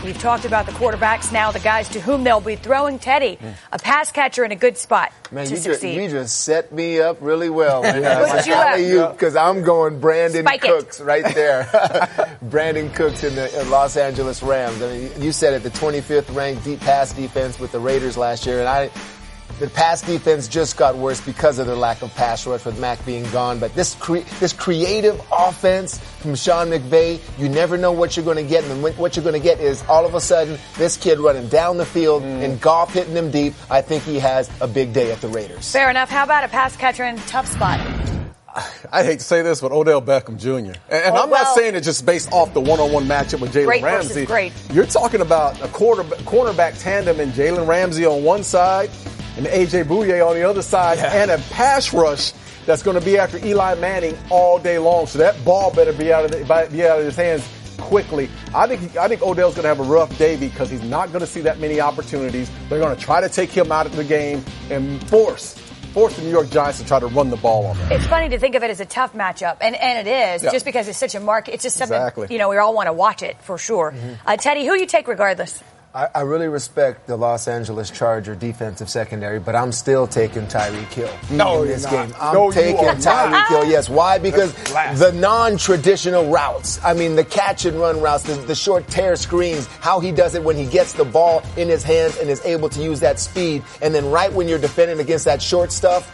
S1: We've talked about the quarterbacks, now the guys to whom they'll be throwing. Teddy, a pass catcher in a good spot to succeed.
S6: You just set me up really well.
S1: Because
S6: I'm going Brandon Cooks right there. Brandon Cooks in the Los Angeles Rams. I mean, you said it, the 25th ranked deep pass defense with the Raiders last year, and the pass defense just got worse because of their lack of pass rush with Mac being gone. But this creative offense from Sean McVay, you never know what you're going to get. And what you're going to get is all of a sudden this kid running down the field and Goff hitting him deep. I think he has a big day at the Raiders.
S1: Fair enough. How about a pass catcher in a tough spot?
S7: I hate to say this, but Odell Beckham Jr. And I'm not saying it just based off the one-on-one matchup with Jalen Ramsey.
S1: Great.
S7: You're talking about a cornerback tandem in Jalen Ramsey on one side and A.J. Bouye on the other side, and a pass rush that's going to be after Eli Manning all day long. So that ball better be out of his hands quickly. I think Odell's going to have a rough day because he's not going to see that many opportunities. They're going to try to take him out of the game and force the New York Giants to try to run the ball on him.
S1: It's funny to think of it as a tough matchup, and it is, just because it's such a market. It's just something, we all want to watch it for sure. Teddy, who you take regardless?
S6: I really respect the Los Angeles Charger defensive secondary, but I'm still taking Tyreek Hill in this game. I'm taking Tyreek Hill, yes. Why? Because the non-traditional routes, the catch and run routes, the short tear screens, how he does it when he gets the ball in his hands and is able to use that speed. And then right when you're defending against that short stuff,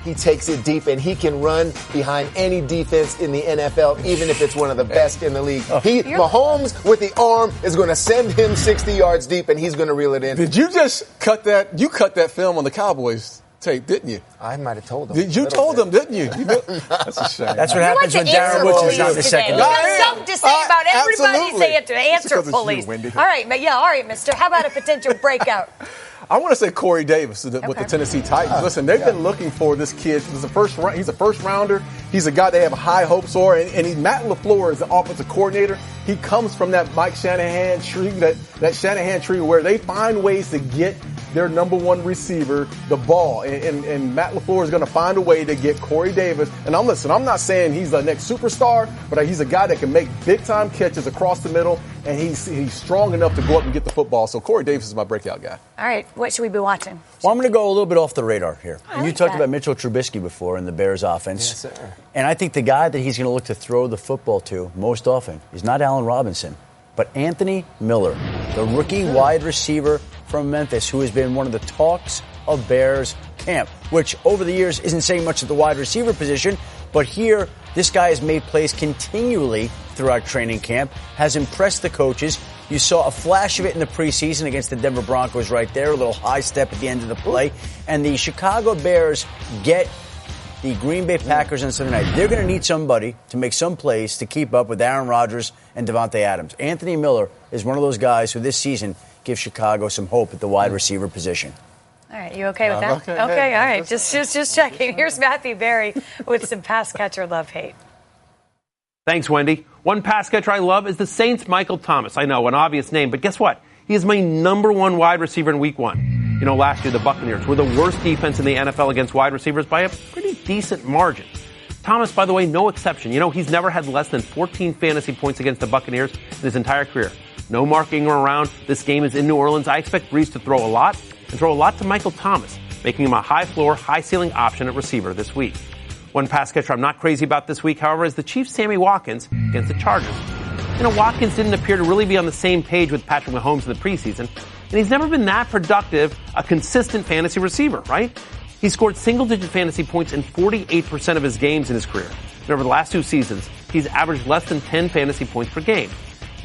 S6: he takes it deep, and he can run behind any defense in the NFL, even if it's one of the best in the league. Mahomes, with the arm, is going to send him 60 yards deep, and he's going to reel it in.
S7: Did you just cut that? You cut that film on the Cowboys. tape, didn't you?
S6: I might have told them.
S7: You told them, didn't you? That's a shame.
S8: That's what happens when Darren Woods is not in the second.
S1: You got something to say about everybody's answer,
S7: because
S1: police.
S7: Wendy.
S1: All right, mister. How about a potential breakeout?
S7: I want to say Corey Davis with the Tennessee Titans. Listen, they've been looking for this kid. He's a first rounder. He's a guy they have high hopes for. And Matt LaFleur is the offensive coordinator. He comes from that Mike Shanahan tree, that Shanahan tree where they find ways to get their number one receiver the ball. And Matt LaFleur is going to find a way to get Corey Davis. And I'm not saying he's the next superstar, but he's a guy that can make big-time catches across the middle, and he's strong enough to go up and get the football. So Corey Davis is my breakout guy.
S1: All right, what should we be watching?
S8: Well, I'm going to go a little bit off the radar here.
S1: I
S8: you talked about Mitchell Trubisky before in the Bears offense.
S6: Yes, sir.
S8: And I think the guy that he's going to look to throw the football to most often is not Allen Robinson, but Anthony Miller, the rookie wide receiver from Memphis, who has been one of the talks of Bears camp, which over the years isn't saying much at the wide receiver position, but here this guy has made plays continually throughout training camp, has impressed the coaches. You saw a flash of it in the preseason against the Denver Broncos right there, a little high step at the end of the play, and the Chicago Bears get the Green Bay Packers on Sunday night. They're going to need somebody to make some plays to keep up with Aaron Rodgers and Devontae Adams. Anthony Miller is one of those guys who this season gives Chicago some hope at the wide receiver position.
S1: All right, you okay with that?
S7: Okay,
S1: all right.
S7: Hey.
S1: Just checking. Here's Matthew Berry with some pass catcher love-hate.
S16: Thanks, Wendy. One pass catcher I love is the Saints' Michael Thomas. I know, an obvious name, but guess what? He is my number one wide receiver in Week 1. You know, last year the Buccaneers were the worst defense in the NFL against wide receivers by a pretty decent margin. Thomas, by the way, no exception. You know, he's never had less than 14 fantasy points against the Buccaneers in his entire career. No marking around. This game is in New Orleans. I expect Brees to throw a lot and throw a lot to Michael Thomas, making him a high-floor, high-ceiling option at receiver this week. One pass catcher I'm not crazy about this week, however, is the Chiefs' Sammy Watkins against the Chargers. You know, Watkins didn't appear to really be on the same page with Patrick Mahomes in the preseason, and he's never been that productive, a consistent fantasy receiver, right? He scored single-digit fantasy points in 48% of his games in his career. And over the last 2 seasons, he's averaged less than 10 fantasy points per game.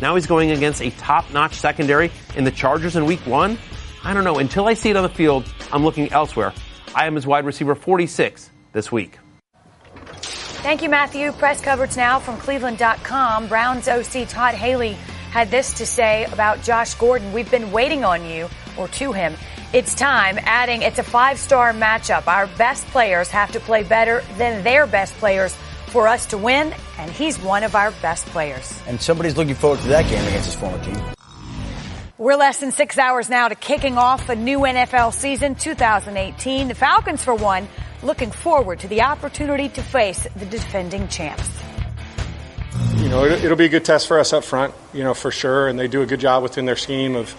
S16: Now he's going against a top-notch secondary in the Chargers in Week 1. I don't know. Until I see it on the field, I'm looking elsewhere. I am his wide receiver 46 this week.
S1: Thank you, Matthew. Press coverage now from Cleveland.com. Browns OC Todd Haley had this to say about Josh Gordon. We've been waiting on you, or to him. It's time, adding it's a 5-star matchup. Our best players have to play better than their best players for us to win, and he's one of our best players.
S8: And somebody's looking forward to that game against his former team.
S1: We're less than 6 hours now to kicking off a new NFL season, 2018. The Falcons, for one, looking forward to the opportunity to face the defending champs.
S20: You know, it'll be a good test for us up front, you know, for sure. And they do a good job within their scheme of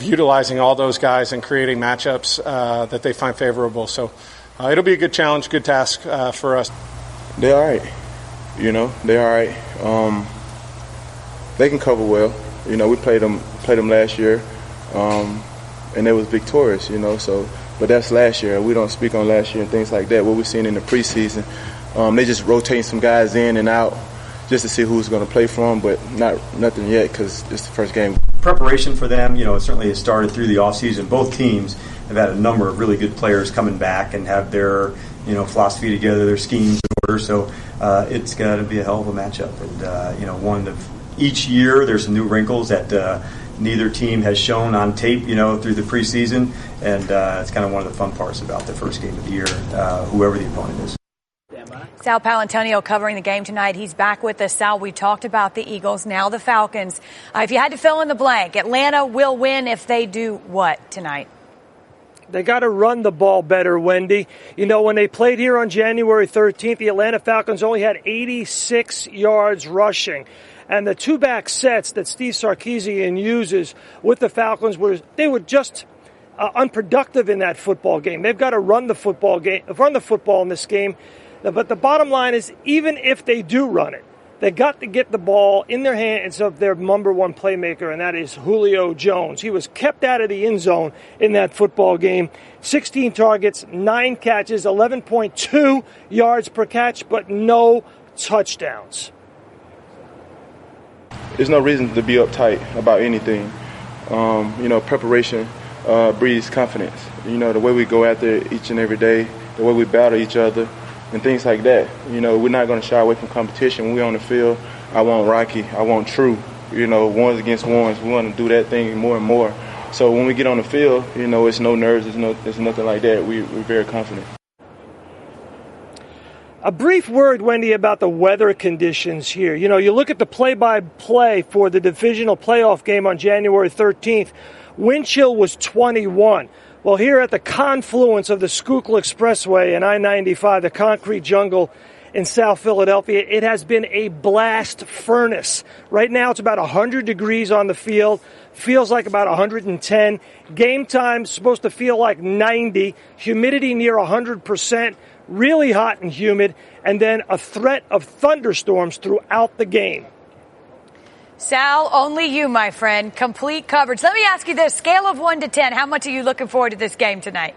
S20: utilizing all those guys and creating matchups that they find favorable. So it'll be a good challenge, good task for us.
S21: They're all right. You know, they're all right. They can cover well. You know, we played them last year, and they was victorious, you know. So, but that's last year. We don't speak on last year and things like that. What we've seen in the preseason, they just rotating some guys in and out just to see who's going to play for them, but nothing yet because it's the first game.
S22: Preparation for them, you know, it certainly has started through the offseason. Both teams have had a number of really good players coming back and have their, you know, philosophy together, their schemes in order. So it's got to be a hell of a matchup. And, you know, one of each year there's some new wrinkles that neither team has shown on tape, you know, through the preseason. And it's kind of one of the fun parts about the first game of the year, whoever the opponent is.
S1: Sal Palantonio covering the game tonight. He's back with us. Sal, we talked about the Eagles, now the Falcons. If you had to fill in the blank, Atlanta will win if they do what tonight?
S4: They got to run the ball better, Wendy. You know, when they played here on January 13th, the Atlanta Falcons only had 86 yards rushing. And the two-back sets that Steve Sarkisian uses with the Falcons were just unproductive in that football game. They've got to run the football in this game. But the bottom line is, even if they do run it, they got to get the ball in their hands of their number one playmaker, and that is Julio Jones. He was kept out of the end zone in that football game. 16 targets, 9 catches, 11.2 yards per catch, but no touchdowns.
S21: There's no reason to be uptight about anything. You know, preparation breeds confidence. You know, the way we go after each and every day, the way we battle each other, and things like that. You know, we're not going to shy away from competition. When we're on the field, I want Rocky, I want True. You know, ones against ones. We want to do that thing more and more. So when we get on the field, you know, it's no nerves, it's nothing like that. We're very confident.
S4: A brief word, Wendy, about the weather conditions here. You know, you look at the play-by-play for the divisional playoff game on January 13th. Wind chill was 21. Well, here at the confluence of the Schuylkill Expressway and I-95, the concrete jungle in South Philadelphia, it has been a blast furnace. Right now it's about 100 degrees on the field. Feels like about 110. Game time's supposed to feel like 90. Humidity near 100%. Really hot and humid. And then a threat of thunderstorms throughout the game.
S1: Sal, only you, my friend. Complete coverage. Let me ask you this. Scale of 1 to 10, how much are you looking forward to this game tonight?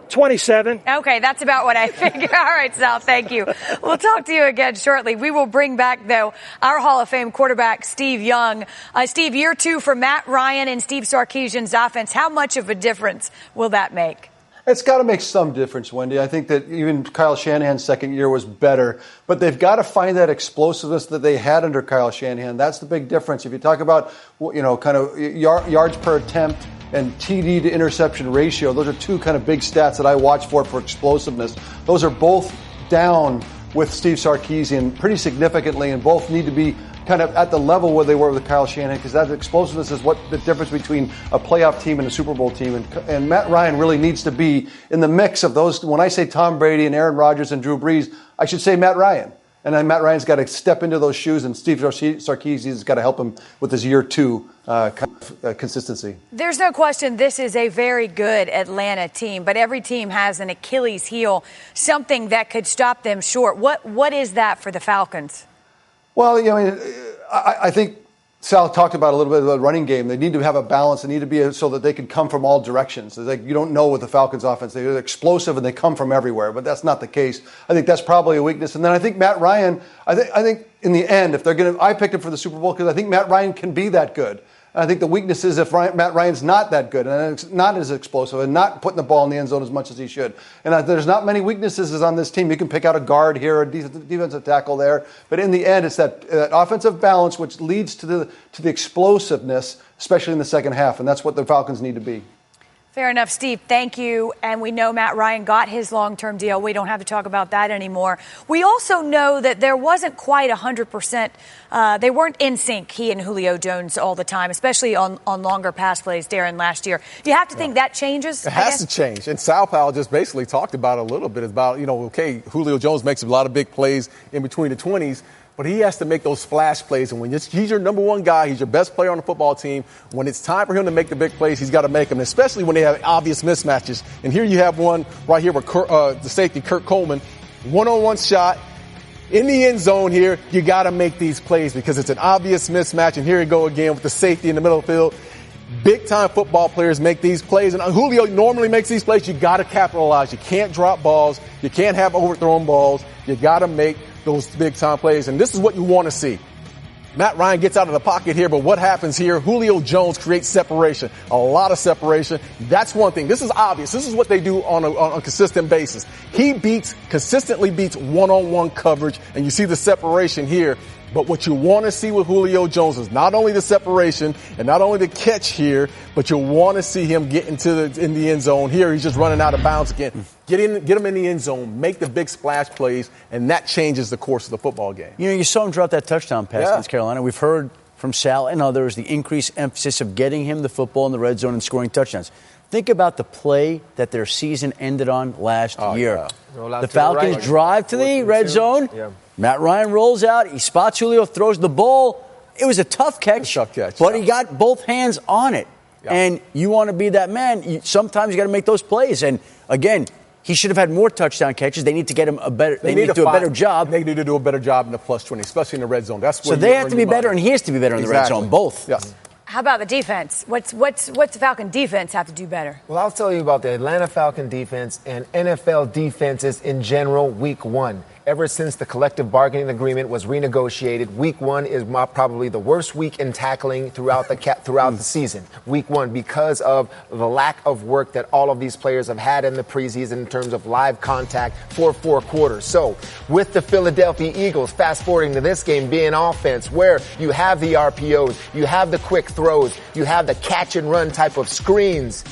S4: 27.
S1: Okay, that's about what I figured. All right, Sal, thank you. We'll talk to you again shortly. We will bring back, though, our Hall of Fame quarterback, Steve Young. Steve, year 2 for Matt Ryan and Steve Sarkisian's offense. How much of a difference will that make?
S3: It's got to make some difference, Wendy. I think that even Kyle Shanahan's second year was better, but they've got to find that explosiveness that they had under Kyle Shanahan. That's the big difference. If you talk about, you know, kind of yards per attempt and TD to interception ratio, those are two kind of big stats that I watch for explosiveness. Those are both down with Steve Sarkisian pretty significantly, and both need to be kind of at the level where they were with Kyle Shanahan, because that explosiveness is what the difference between a playoff team and a Super Bowl team. And Matt Ryan really needs to be in the mix of those. When I say Tom Brady and Aaron Rodgers and Drew Brees, I should say Matt Ryan. And then Matt Ryan's got to step into those shoes, and Steve Sarkisian's got to help him with his year 2 consistency.
S1: There's no question this is a very good Atlanta team, but every team has an Achilles heel, something that could stop them short. What is that for the Falcons?
S3: Well, you know, I think Sal talked about a little bit of the running game. They need to have a balance. They need to be so that they can come from all directions. It's like you don't know with the Falcons offense. They're explosive and they come from everywhere, but that's not the case. I think that's probably a weakness. And then I think Matt Ryan, I think in the end, if they're going to, I picked him for the Super Bowl because I think Matt Ryan can be that good. And I think the weakness is if Matt Ryan's not that good and not as explosive and not putting the ball in the end zone as much as he should. And there's not many weaknesses on this team. You can pick out a guard here, a defensive tackle there. But in the end, it's that offensive balance which leads to the explosiveness, especially in the second half. And that's what the Falcons need to be.
S1: Fair enough, Steve. Thank you. And we know Matt Ryan got his long-term deal. We don't have to talk about that anymore. We also know that there wasn't quite 100%. They weren't in sync, he and Julio Jones, all the time, especially on longer pass plays, Darren, last year. Do you have to think that changes?
S7: It has to change. And Sal Powell just basically talked about it a little bit. About, you know, okay, Julio Jones makes a lot of big plays in between the 20s. But he has to make those splash plays. And when he's your number one guy, he's your best player on the football team, when it's time for him to make the big plays, he's got to make them, especially when they have obvious mismatches. And here you have one right here with the safety, Kurt Coleman, one-on-one shot in the end zone here. You got to make these plays because it's an obvious mismatch. And here you go again with the safety in the middle of the field. Big-time football players make these plays. And Julio normally makes these plays. You got to capitalize. You can't drop balls. You can't have overthrown balls. You got to make those big-time plays, and this is what you want to see. Matt Ryan gets out of the pocket here, but what happens here? Julio Jones creates separation, a lot of separation. That's one thing. This is obvious. This is what they do on a consistent basis. He consistently beats one-on-one coverage, and you see the separation here. But what you want to see with Julio Jones is not only the separation and not only the catch here, but you want to see him get in the end zone. Here, he's just running out of bounds again. Get him in the end zone, make the big splash plays, and that changes the course of the football game.
S8: You know, you saw him drop that touchdown pass against Carolina. We've heard from Sal and others the increased emphasis of getting him the football in the red zone and scoring touchdowns. Think about the play that their season ended on last year. Yeah. The Falcons drive to the red zone. Yeah. Matt Ryan rolls out. He spots Julio, throws the ball. It was a tough catch, but he got both hands on it. Yeah. And you want to be that man. Sometimes you got to make those plays. And again, he should have had more touchdown catches. They need to get him a better. They need to do a better job.
S7: They need to do a better job in the plus 20, especially in the red zone. That's where
S8: so they have to be better, and he has to be better in the red zone. Both.
S7: Yes.
S1: How about the defense? What's the Falcon defense have to do better?
S6: Well, I'll tell you about the Atlanta Falcon defense and NFL defenses in general week 1. ever since the collective bargaining agreement was renegotiated. Week 1 is probably the worst week in tackling throughout the season. Week 1, because of the lack of work that all of these players have had in the preseason in terms of live contact for 4 quarters. So with the Philadelphia Eagles, fast forwarding to this game being offense where you have the RPOs, you have the quick throws, you have the catch and run type of screens,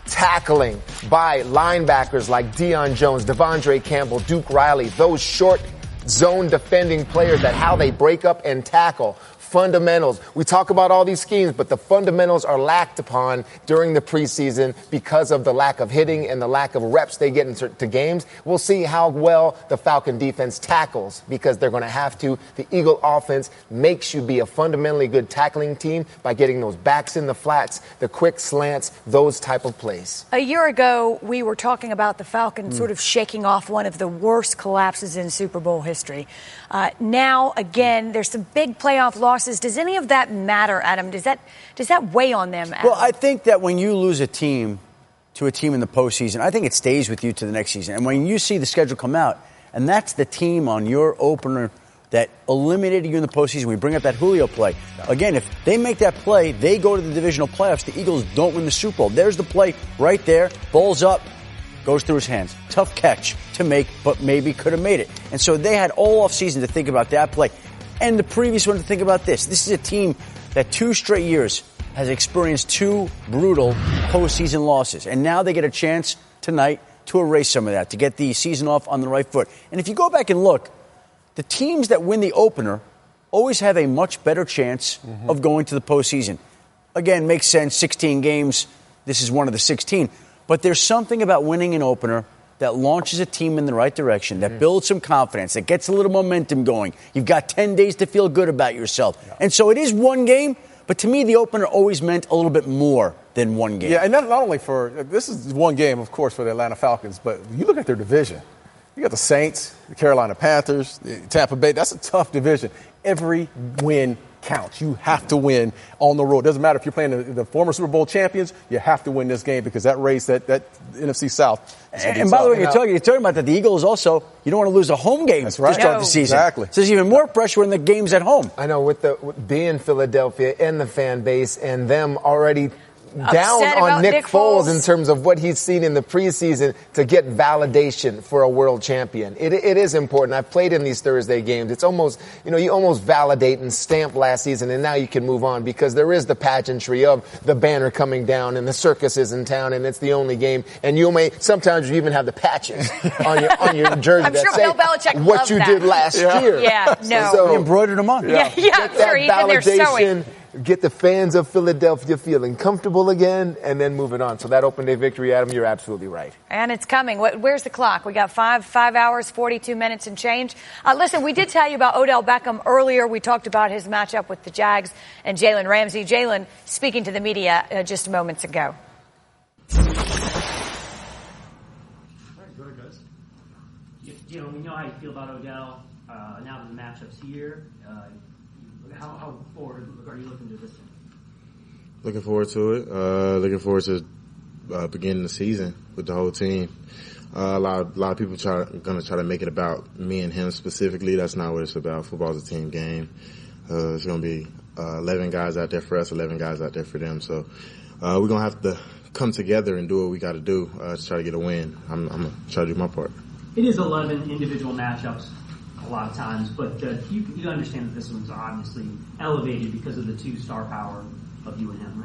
S6: tackling by linebackers like Deion Jones, Devondre Campbell, Duke Riley, those short zone defending players, that how they break up and tackle. Fundamentals. We talk about all these schemes, but the fundamentals are lacked upon during the preseason because of the lack of hitting and the lack of reps they get into games. We'll see how well the Falcon defense tackles, because they're going to have to. The Eagle offense makes you be a fundamentally good tackling team by getting those backs in the flats, the quick slants, those type of plays.
S1: A year ago, we were talking about the Falcons sort of shaking off one of the worst collapses in Super Bowl history. Now, again, there's some big playoff losses. Does any of that matter, Adam? Does that weigh on them, Adam?
S8: Well, I think that when you lose a team to a team in the postseason, I think it stays with you to the next season. And when you see the schedule come out, and that's the team on your opener that eliminated you in the postseason, we bring up that Julio play. Again, if they make that play, they go to the divisional playoffs. The Eagles don't win the Super Bowl. There's the play right there. Ball's up. Goes through his hands. Tough catch to make, but maybe could have made it. And so they had all offseason to think about that play. And the previous one to think about this. This is a team that 2 straight years has experienced 2 brutal postseason losses. And now they get a chance tonight to erase some of that, to get the season off on the right foot. And if you go back and look, the teams that win the opener always have a much better chance of going to the postseason. Again, makes sense, 16 games. This is one of the 16. But there's something about winning an opener that launches a team in the right direction, that builds some confidence, that gets a little momentum going. You've got 10 days to feel good about yourself. Yeah. And so it is one game, but to me, the opener always meant a little bit more than one game.
S7: Yeah, and not only this is one game, of course, for the Atlanta Falcons, but you look at their division. You got the Saints, the Carolina Panthers, the Tampa Bay. That's a tough division. Every win counts. You have to win on the road. Doesn't matter if you're playing the former Super Bowl champions. You have to win this game because that race, that NFC South.
S8: And by the way, you're talking about that. The Eagles also, you don't want to lose a home game to start the season.
S7: Exactly.
S8: So there's even more pressure when the game's at home.
S6: I know, with being Philadelphia and the fan base and them already down on Nick Foles in terms of what he's seen in the preseason to get validation for a world champion. It is important. I've played in these Thursday games. It's almost, you almost validate and stamp last season, and now you can move on because there is the pageantry of the banner coming down and the circus is in town, and it's the only game. And sometimes you even have the patches on your jersey
S1: that say
S6: Bill Belichick what you did last year.
S1: Yeah, no.
S6: So,
S8: he embroidered them on.
S1: Yeah,
S6: get that validation. Get the fans of Philadelphia feeling comfortable again, and then moving on. So that open day victory, Adam, you're absolutely right.
S1: And it's coming. Where's the clock? We got 5 hours, 42 minutes and change. Listen, we did tell you about Odell Beckham earlier. We talked about his matchup with the Jags and Jalen Ramsey. Jalen speaking to the media just moments ago.
S5: All right, go ahead, guys. We know how you feel about Odell. Now that the matchup's here, how forward are you looking to this thing?
S21: Looking forward to it. Looking forward to beginning the season with the whole team. A lot of people going to try to make it about me and him specifically. That's not what it's about. Football's a team game. It's going to be 11 guys out there for us, 11 guys out there for them. So we're going to have to come together and do what we got to do to try to get a win. I'm going to try to do my part.
S5: It is 11 individual matchups a lot of times, but you understand that this one's obviously elevated because of the 2 star power of you and him,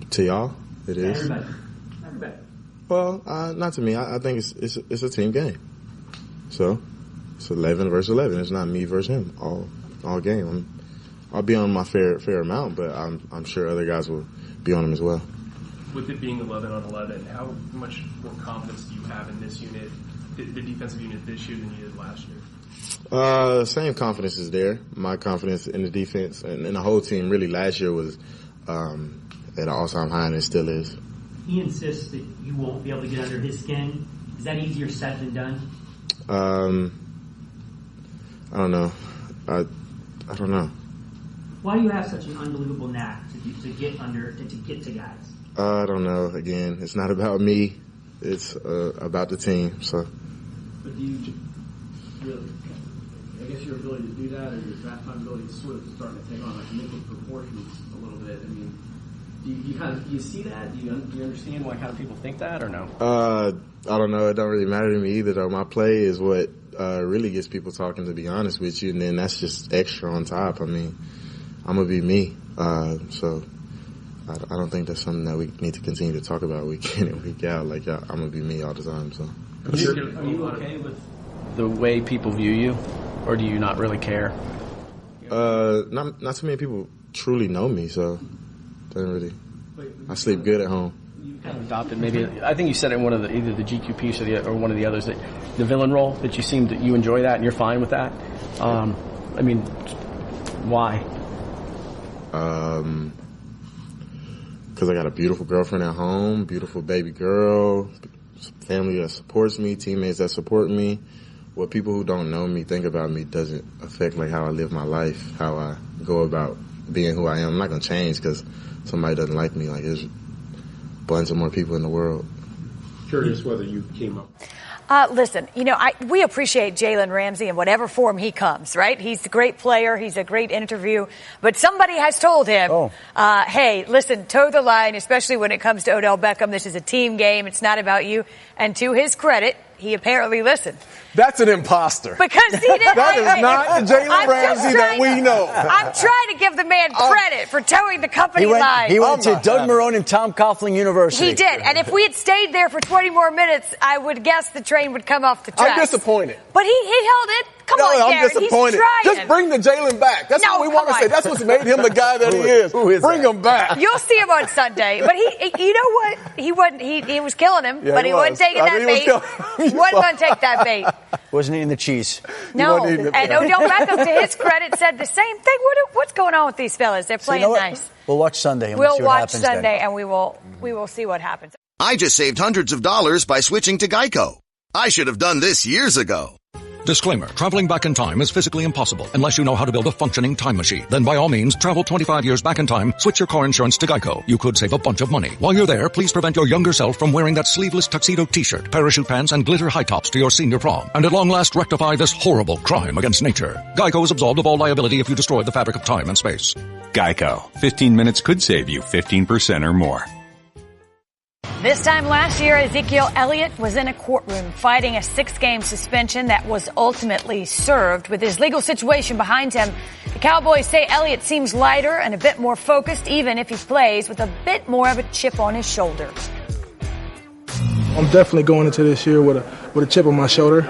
S5: right?
S21: To y'all, it is.
S5: Everybody.
S21: Well, not to me. I think it's a team game. So it's 11 versus 11. It's not me versus him all game. I'll be on my fair amount, but I'm sure other guys will be on him as well.
S9: With it being 11 on 11, how much more confidence do you have in this unit, the defensive unit this year than you did last year?
S21: Same confidence is there. My confidence in the defense and the whole team really last year was at an all-time high, and it still is.
S5: He insists that you won't be able to get under his skin. Is that easier said than done?
S21: I don't know. I don't know.
S5: Why do you have such an unbelievable knack to get to guys?
S21: I don't know. Again, it's not about me. It's about the team. So
S5: But do you really, I guess your ability to do that, or your draft time ability, is sort of starting to take on like mental proportions a little bit. I mean, do you see that? Do you understand why kind of people think that, or no?
S21: I don't know. It don't really matter to me either, though. My play is what really gets people talking, to be honest with you, and then that's just extra on top. I mean, I'm gonna be me. So I don't think that's something that we need to continue to talk about week in and week out. Like, I'm gonna be me all the time. So.
S5: Are you okay with the way people view you, or do you not really care?
S21: Not too many people truly know me, so doesn't really. I sleep good at home.
S5: You kind of adopted maybe. I think you said it in one of either the GQ piece or one of the others, that the villain role, that you enjoy that and you're fine with that. I mean, why?
S21: Because I got a beautiful girlfriend at home, beautiful baby girl, family that supports me, teammates that support me. What people who don't know me think about me doesn't affect like how I live my life, how I go about being who I am. I'm not gonna change because somebody doesn't like me. Like, there's a bunch of more people in the world.
S9: Curious whether you came up.
S1: Listen, we appreciate Jalen Ramsey in whatever form he comes, right? He's a great player. He's a great interview. But somebody has told him, hey, listen, toe the line, especially when it comes to Odell Beckham. This is a team game. It's not about you. And to his credit, he apparently listened.
S7: That's an imposter.
S1: Because he didn't.
S7: That is not the Jalen Ramsey that we know.
S1: I'm trying to give the man credit for towing the company line.
S8: He went to Doug Marrone and Tom Coughlin University.
S1: He did. And if we had stayed there for 20 more minutes, I would guess the train would come off the tracks.
S7: I'm disappointed.
S1: But he held it. Come on,
S7: I'm
S1: Darren.
S7: disappointed.
S1: He's
S7: Just bring the Jalen back. That's what we want to say. That's what's made him the guy that he is. Bring him back.
S1: You'll see him on Sunday. But you know what? He was killing him, but he wasn't taking that bait. He wasn't going to take that bait.
S8: Wasn't eating the cheese.
S1: No. And Odell Beckham, to his credit, said the same thing. What's going on with these fellas? They're playing nice.
S8: We'll watch Sunday. And
S1: we'll
S8: see what
S1: watch
S8: happens
S1: Sunday,
S8: then.
S1: and we will see what happens.
S2: I just saved hundreds of dollars by switching to Geico. I should have done this years ago.
S17: Disclaimer, traveling back in time is physically impossible unless you know how to build a functioning time machine. Then by all means, travel 25 years back in time, switch your car insurance to Geico. You could save a bunch of money. While you're there, please prevent your younger self from wearing that sleeveless tuxedo t-shirt, parachute pants, and glitter high tops to your senior prom. And at long last, rectify this horrible crime against nature. Geico is absolved of all liability if you destroy the fabric of time and space.
S10: Geico. 15 minutes could save you 15% or more.
S1: This time last year, Ezekiel Elliott was in a courtroom fighting a 6-game suspension that was ultimately served. With his legal situation behind him, the Cowboys say Elliott seems lighter and a bit more focused, even if he plays with a bit more of a chip on his shoulder.
S23: I'm definitely going into this year with a chip on my shoulder,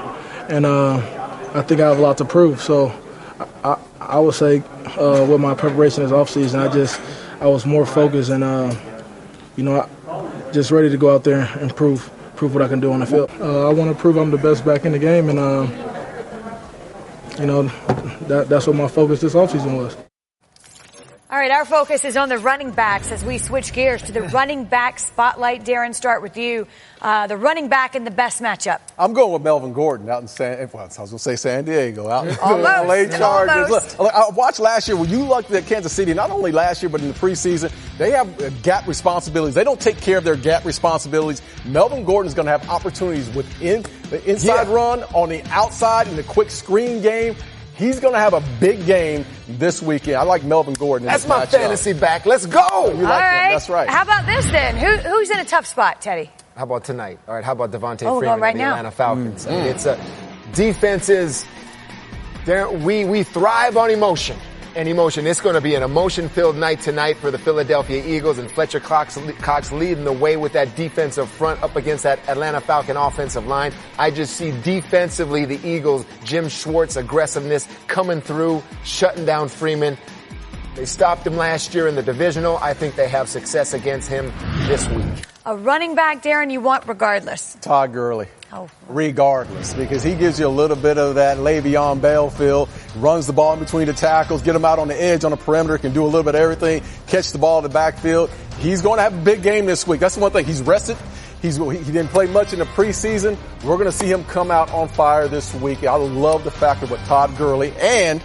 S23: and I think I have a lot to prove. So I would say with my preparation this offseason, I was more focused and, just ready to go out there and prove what I can do on the field. I want to prove I'm the best back in the game, and that's what my focus this offseason was.
S1: All right, our focus is on the running backs as we switch gears to the running back spotlight. Darren, start with you. The running back in the best matchup.
S7: I'm going with Melvin Gordon out in San Diego, out in the
S1: Almost.
S7: LA Chargers. Look, I watched last year when you looked at Kansas City, not only last year but in the preseason, they have gap responsibilities. They don't take care of their gap responsibilities. Melvin Gordon is going to have opportunities within the inside run, on the outside, in the quick screen game. He's going to have a big game this weekend. I like Melvin Gordon.
S6: That's my fantasy back. Let's go.
S7: You like him. That's right.
S1: How about this then? Who's in a tough spot, Teddy?
S6: How about tonight? All right, how about Devontae
S1: Freeman
S6: Freeman
S1: right
S6: and the
S1: now.
S6: Atlanta Falcons? It's defenses. We thrive on emotion. And emotion. It's going to be an emotion-filled night tonight for the Philadelphia Eagles, and Fletcher Cox leading the way with that defensive front up against that Atlanta Falcon offensive line. I just see defensively the Eagles, Jim Schwartz aggressiveness coming through, shutting down Freeman. They stopped him last year in the divisional. I think they have success against him this week.
S1: A running back, Darren, you want regardless.
S7: Todd Gurley.
S1: Oh.
S7: Regardless, because he gives you a little bit of that Le'Veon Bell feel, runs the ball in between the tackles, get him out on the edge on the perimeter, can do a little bit of everything, catch the ball in the backfield. He's going to have a big game this week. That's the one thing. He's rested. He didn't play much in the preseason. We're going to see him come out on fire this week. I love the fact of what Todd Gurley, and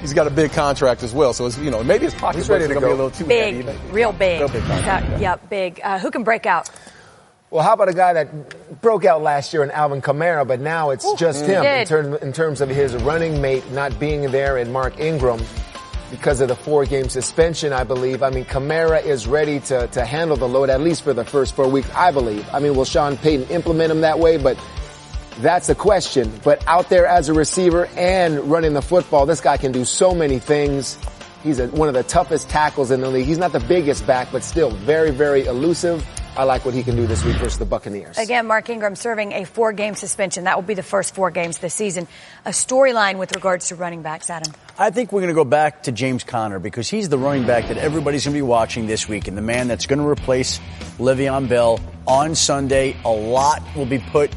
S7: he's got a big contract as well. So it's, maybe his pocketbook's going to be a little too
S1: big,
S7: heavy.
S1: Real big.
S7: Real big contract.
S1: Yep, big. Who can break out?
S6: Well, how about a guy that broke out last year in Alvin Kamara, but now it's just him in terms of his running mate not being there and Mark Ingram because of the 4-game suspension, I believe. I mean, Kamara is ready to handle the load, at least for the first 4 weeks, I believe. I mean, will Sean Payton implement him that way? But that's a question. But out there as a receiver and running the football, this guy can do so many things. He's one of the toughest tackles in the league. He's not the biggest back, but still very, very elusive. I like what he can do this week versus the Buccaneers.
S1: Again, Mark Ingram serving a 4-game suspension. That will be the first 4 games this season. A storyline with regards to running backs, Adam.
S8: I think we're going to go back to James Conner because he's the running back that everybody's going to be watching this week and the man that's going to replace Le'Veon Bell on Sunday. A lot will be put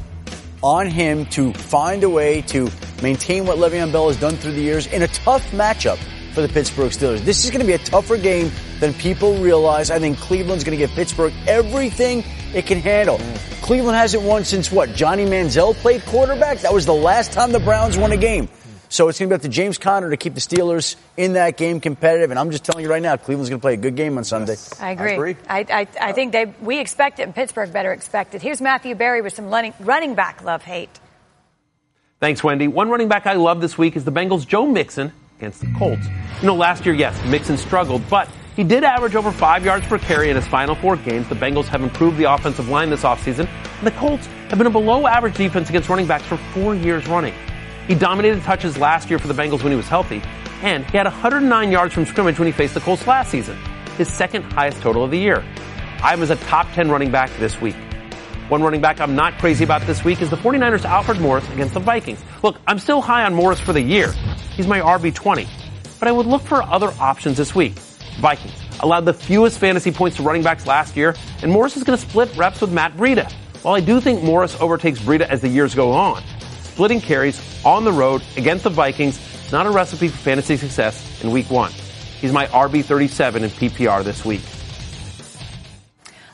S8: on him to find a way to maintain what Le'Veon Bell has done through the years in a tough matchup for the Pittsburgh Steelers. This is going to be a tougher game than people realize. I think Cleveland's going to give Pittsburgh everything it can handle. Cleveland hasn't won since what? Johnny Manziel played quarterback? That was the last time the Browns won a game. So it's going to be up to James Conner to keep the Steelers in that game competitive. And I'm just telling you right now, Cleveland's going to play a good game on Sunday.
S1: I agree. I think we expect it, and Pittsburgh better expect it. Here's Matthew Berry with some running back love-hate.
S16: Thanks, Wendy. One running back I love this week is the Bengals' Joe Mixon against the Colts. Last year, yes, Mixon struggled, but he did average over 5 yards per carry in his final 4 games. The Bengals have improved the offensive line this offseason, and the Colts have been a below-average defense against running backs for 4 years running. He dominated touches last year for the Bengals when he was healthy, and he had 109 yards from scrimmage when he faced the Colts last season, his second highest total of the year. I have him as a top 10 running back this week. One running back I'm not crazy about this week is the 49ers' Alfred Morris against the Vikings. Look, I'm still high on Morris for the year. He's my RB20. But I would look for other options this week. Vikings allowed the fewest fantasy points to running backs last year, and Morris is going to split reps with Matt Breida. While I do think Morris overtakes Breida as the years go on, splitting carries on the road against the Vikings is not a recipe for fantasy success in Week 1. He's my RB37 in PPR this week.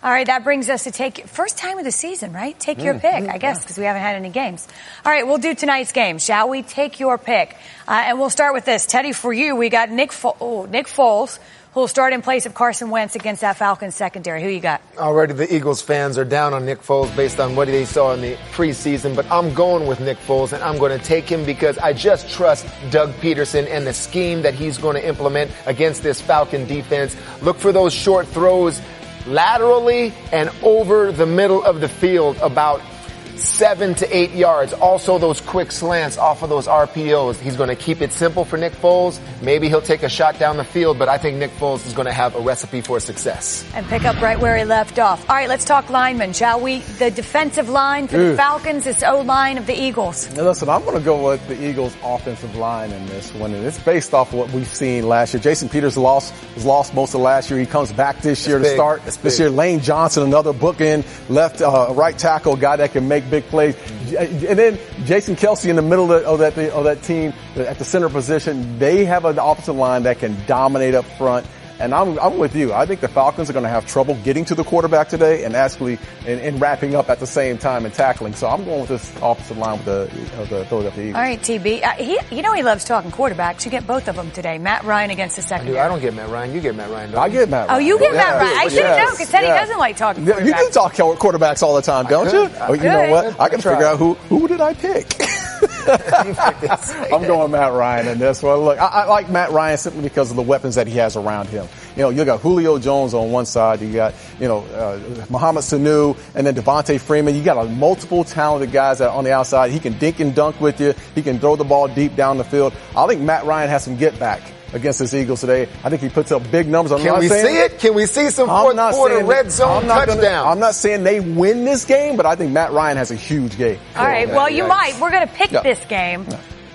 S1: All right, that brings us to first time of the season, right? Take your pick, I guess, because we haven't had any games. All right, we'll do tonight's game, shall we? Take your pick. And we'll start with this. Teddy, for you, we got Nick Foles, who will start in place of Carson Wentz against that Falcons secondary. Who you got?
S6: Already the Eagles fans are down on Nick Foles based on what they saw in the preseason, but I'm going with Nick Foles, and I'm going to take him because I just trust Doug Peterson and the scheme that he's going to implement against this Falcon defense. Look for those short throws laterally and over the middle of the field, about 7 to 8 yards. Also those quick slants off of those RPOs. He's going to keep it simple for Nick Foles. Maybe he'll take a shot down the field, but I think Nick Foles is going to have a recipe for success.
S1: And pick up right where he left off. All right, let's talk linemen, shall we? The defensive line for the Falcons is O-line of the Eagles.
S7: Now listen, I'm going to go with the Eagles' offensive line in this one, and it's based off of what we've seen last year. Jason Peters was lost most of last year. He comes back this year to start. This year, Lane Johnson, another bookend, left right tackle, guy that can make big plays. And then Jason Kelsey in the middle of that team at the center position. They have an offensive line that can dominate up front. And I'm with you. I think the Falcons are going to have trouble getting to the quarterback today and actually and wrapping up at the same time and tackling. So I'm going with this offensive line with the Philadelphia Eagles.
S1: All right, TB. He loves talking quarterbacks. You get both of them today. Matt Ryan against the secondary.
S6: I don't get Matt Ryan. You get Matt Ryan.
S7: I get Matt Ryan.
S1: Oh, you get Matt Ryan. I should have known because Teddy doesn't like talking quarterbacks.
S7: You do talk quarterbacks all the time, don't you? Oh, you know what? I got to figure out who did I pick. I'm going Matt Ryan in this one. Look, I like Matt Ryan simply because of the weapons that he has around him. You got Julio Jones on one side. You got, Mohamed Sanu and then Devontae Freeman. You got multiple talented guys that are on the outside. He can dink and dunk with you. He can throw the ball deep down the field. I think Matt Ryan has some get back against his Eagles today. I think he puts up big numbers.
S6: Can we see it? Can we see some fourth quarter red zone touchdown?
S7: I'm not saying they win this game, but I think Matt Ryan has a huge game.
S1: All right. Well, you might. We're going to pick this game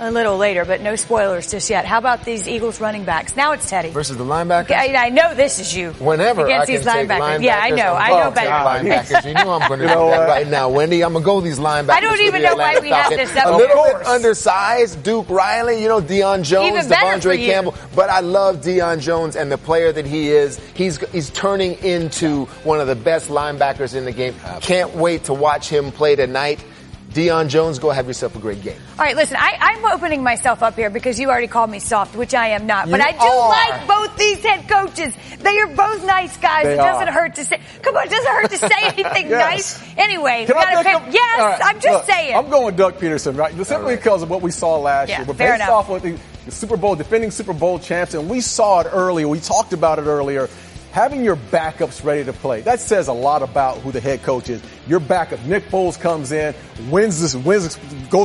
S1: a little later, but no spoilers just yet. How about these Eagles running backs? Now it's Teddy.
S6: Versus the linebackers?
S1: I know this is you.
S6: Whenever
S1: against
S6: I can
S1: these linebackers.
S6: Take
S1: Yeah, I know better.
S6: Linebackers. You know I'm going to do that right now, Wendy. I'm going to go these linebackers. I
S1: don't even know why we have this up.
S6: A little bit undersized, Duke Riley, Deion Jones, Devondre Campbell. But I love Deion Jones and the player that he is. He's turning into one of the best linebackers in the game. Can't wait to watch him play tonight. Deion Jones, go have yourself a great game.
S1: All right, listen, I'm opening myself up here because you already called me soft, which I am not. But
S7: You
S1: I do
S7: are.
S1: like both these head coaches. They are both nice guys.
S7: They
S1: It doesn't
S7: are.
S1: hurt to say. Come on, it doesn't hurt to say anything
S7: Yes.
S1: nice. Anyway,
S7: Can
S1: we
S7: I
S1: got to
S7: pick
S1: pick.
S7: him?
S1: Yes,
S7: All right,
S1: I'm just
S7: look,
S1: saying.
S7: I'm going Doug Peterson, right? Simply because of what we saw last
S1: Yeah,
S7: year. But
S1: fair
S7: based
S1: enough.
S7: off of the Super Bowl, defending Super Bowl champs, and we saw it earlier. We talked about it earlier. Having your backups ready to play, that says a lot about who the head coach is. Your backup, Nick Foles, comes in, goes